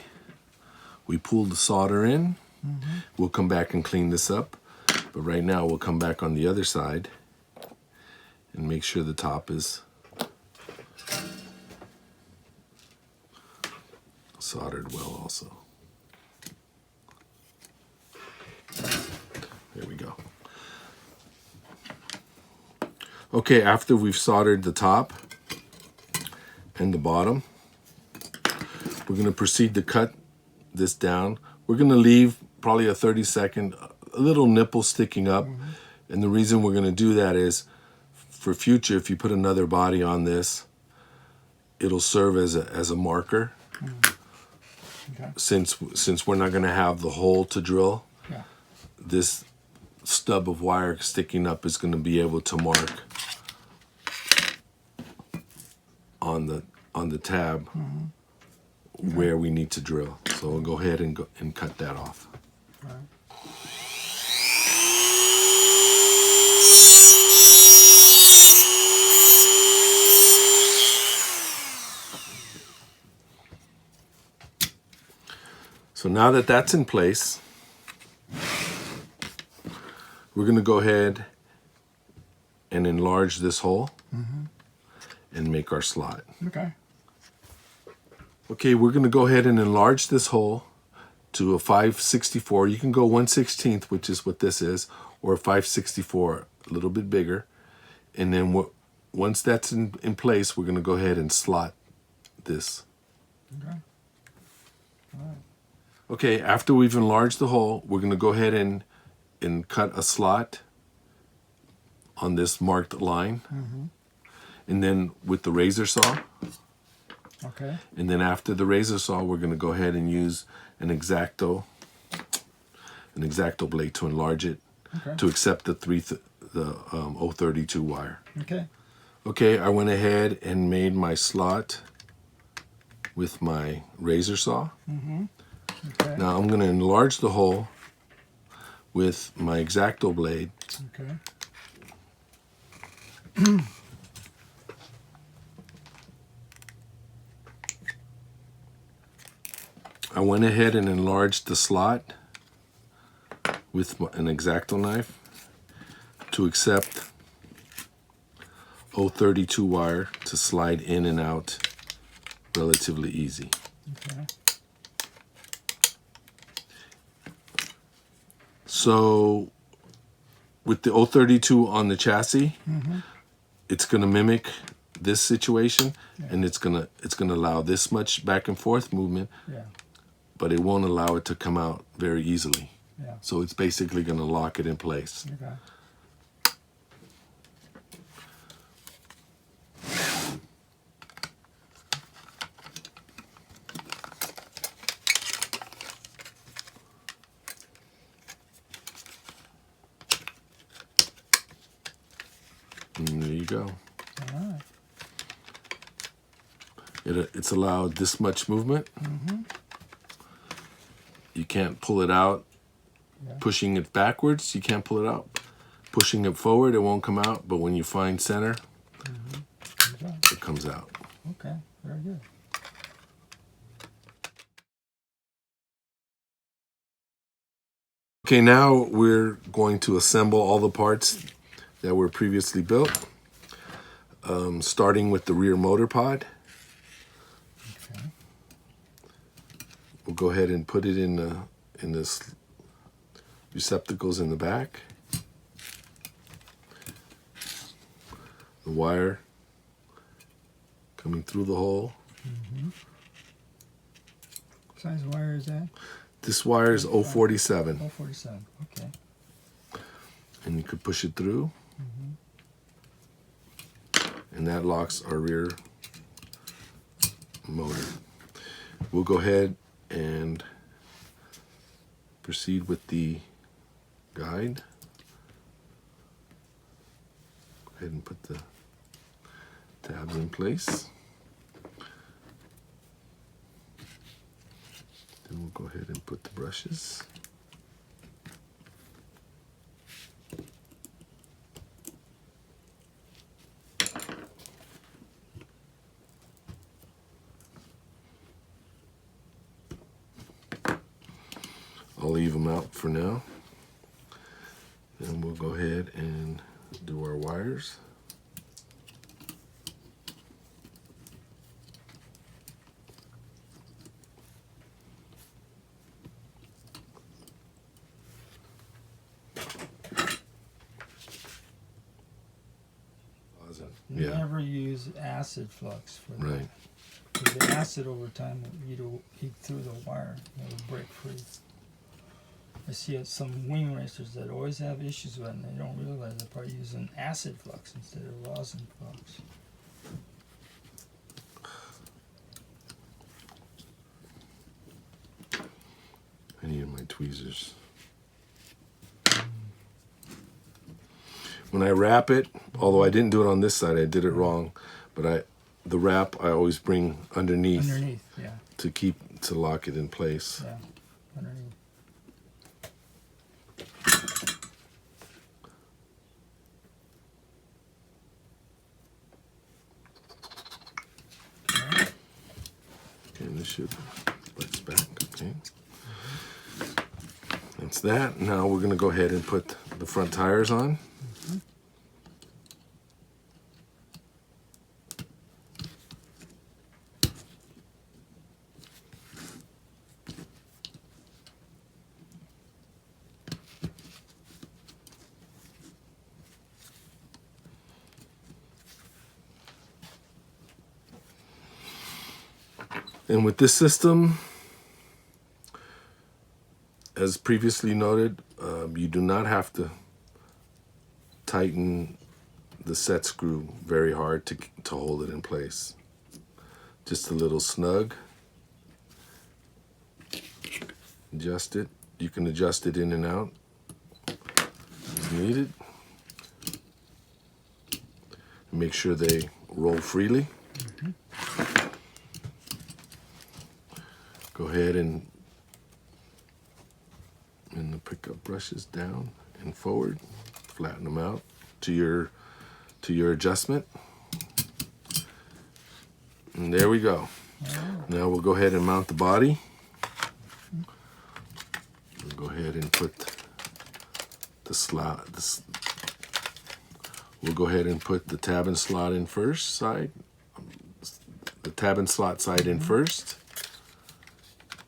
we pulled the solder in. We'll come back and clean this up. But right now we'll come back on the other side and make sure the top is soldered well also. There we go. Okay, after we've soldered the top and the bottom, we're going to proceed to cut this down. We're going to leave probably a 30-second, a little nipple sticking up. And the reason we're going to do that is for future, if you put another body on this, it'll serve as a marker. Okay. Since we're not going to have the hole to drill, Yeah. this stub of wire sticking up is going to be able to mark on the tab where we need to drill. So we'll go ahead and cut that off. All right. So now that that's in place, we're going to go ahead and enlarge this hole and make our slot. Okay. Okay, we're going to go ahead and enlarge this hole to a 5/64. You can go 1/16, which is what this is, or a 5/64, a little bit bigger. And then once that's in place, we're going to go ahead and slot this. Okay. All right. Okay, after we've enlarged the hole, we're going to go ahead and cut a slot on this marked line. And then with the razor saw, Okay. and then after the razor saw, we're going to go ahead and use an X-Acto blade to enlarge it, Okay. to accept the 032 wire. Okay. Okay, I went ahead and made my slot with my razor saw. Okay. Now I'm going to enlarge the hole with my X-Acto blade. Okay. I went ahead and enlarged the slot with an X-Acto knife to accept 032 wire to slide in and out relatively easy. Okay. So with the 032 on the chassis, it's going to mimic this situation, and it's going to allow this much back and forth movement, Yeah. but it won't allow it to come out very easily. Yeah. So it's basically going to lock it in place. Okay. And there you go. All right. It's allowed this much movement. You can't pull it out. Yeah. Pushing it backwards, you can't pull it out. Pushing it forward, it won't come out. But when you find center, it comes out. Okay, very good. Okay, now we're going to assemble all the parts that were previously built, starting with the rear motor pod. Okay. We'll go ahead and put it in this receptacles in the back. The wire coming through the hole. What size wire is that? This wire is 047. 047, okay. And you could push it through. And that locks our rear motor. We'll go ahead and proceed with the guide. Go ahead and put the tabs in place. Then we'll go ahead and put the brushes. I'll leave them out for now. Then we'll go ahead and do our wires. Yeah. Never use acid flux for that. Right. Because the acid over time will eat through the wire and it will break free. I see some wing racers that always have issues with it and they don't realize they're probably using acid flux instead of rosin flux. I need my tweezers. When I wrap it, although I didn't do it on this side, I did it wrong, but the wrap I always bring underneath. Underneath, yeah. To lock it in place. Yeah, underneath. Okay, and this should flex back. Okay. That's that. Now we're going to go ahead and put the front tires on. And with this system, as previously noted, you do not have to tighten the set screw very hard to hold it in place. Just a little snug. Adjust it. You can adjust it in and out as needed. Make sure they roll freely. Go ahead and the pickup brushes down and forward, flatten them out to your adjustment. And there we go. Now we'll go ahead and mount the body. We'll go ahead and put the slot. We'll go ahead and put the tab and slot in first side. The tab and slot side in first.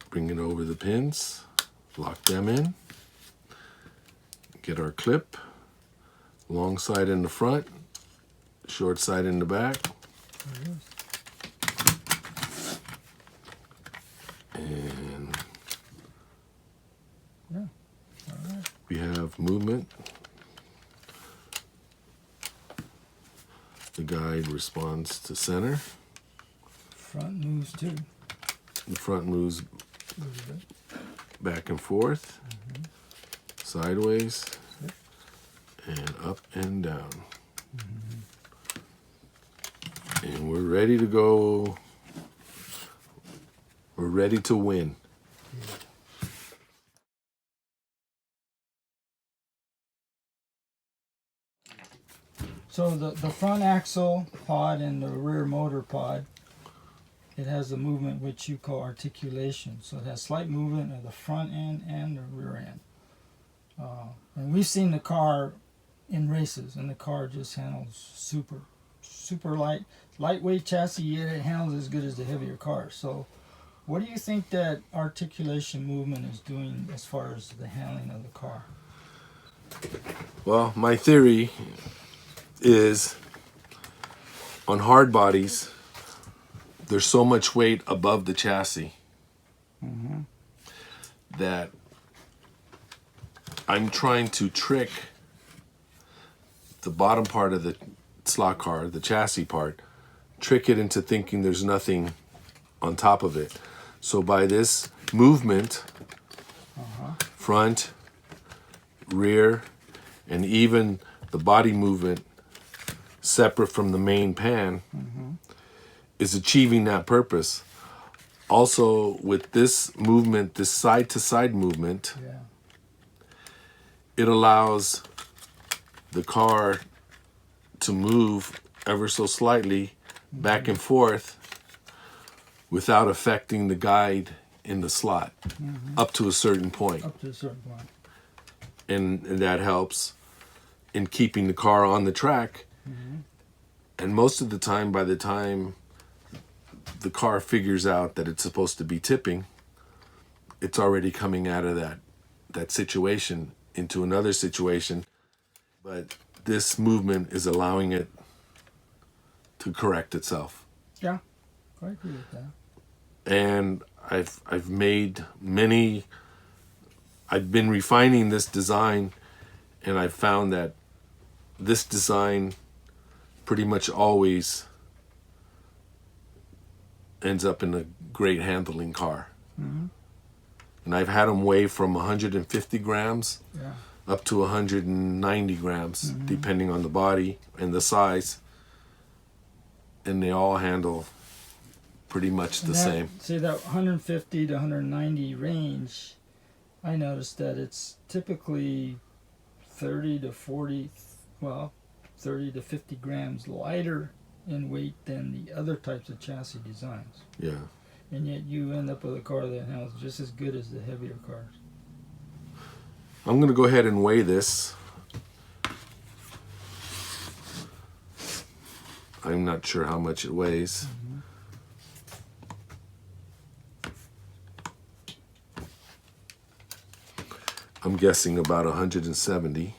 Bring it over the pins, lock them in, get our clip, long side in the front, short side in the back. And we have movement. The guide responds to center. Front moves too. The front moves back and forth, sideways, and up and down. And we're ready to go. We're ready to win. So the front axle pod and the rear motor pod, it has a movement which you call articulation. So it has slight movement of the front end and the rear end. And we've seen the car in races, and the car just handles super lightweight chassis, yet it handles as good as the heavier cars. So what do you think that articulation movement is doing as far as the handling of the car? Well, my theory is on hard bodies, there's so much weight above the chassis that I'm trying to trick the bottom part of the slot car, the chassis part, trick it into thinking there's nothing on top of it. So by this movement, front, rear, and even the body movement separate from the main pan is achieving that purpose. Also, with this movement, this side-to-side movement, it allows the car to move ever so slightly back and forth without affecting the guide in the slot up to a certain point. Up to a certain point. And that helps in keeping the car on the track. And most of the time, by the time the car figures out that it's supposed to be tipping, it's already coming out of that situation into another situation. But this movement is allowing it to correct itself. Yeah, I agree with that. And I've made many. I've been refining this design, and I've found that this design pretty much always ends up in a great handling car. And I've had them weigh from 150 grams up to 190 grams, depending on the body and the size. And they all handle pretty much the same. See, that 150 to 190 range, I noticed that it's typically 30 to 40, well, 30 to 50 grams lighter in weight than the other types of chassis designs. Yeah. And yet you end up with a car that handles just as good as the heavier cars. I'm going to go ahead and weigh this. I'm not sure how much it weighs. I'm guessing about 170.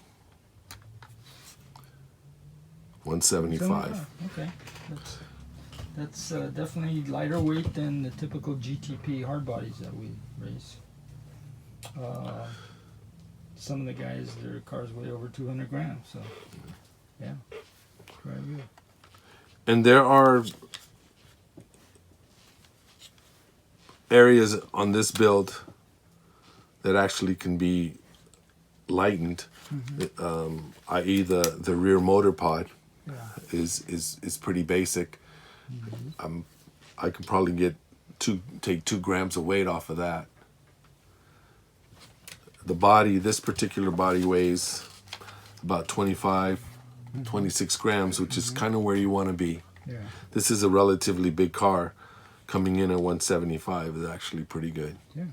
175. Okay. That's definitely lighter weight than the typical GTP hard bodies that we race. Some of the guys, their cars weigh over 200 grams. So, yeah, very good. And there are areas on this build that actually can be lightened, i.e. the rear motor pod is pretty basic. I could probably take 2 grams of weight off of that. The body, this particular body weighs about 25, 26 grams, which is kind of where you want to be. Yeah. This is a relatively big car. Coming in at 175 is actually pretty good. Yeah.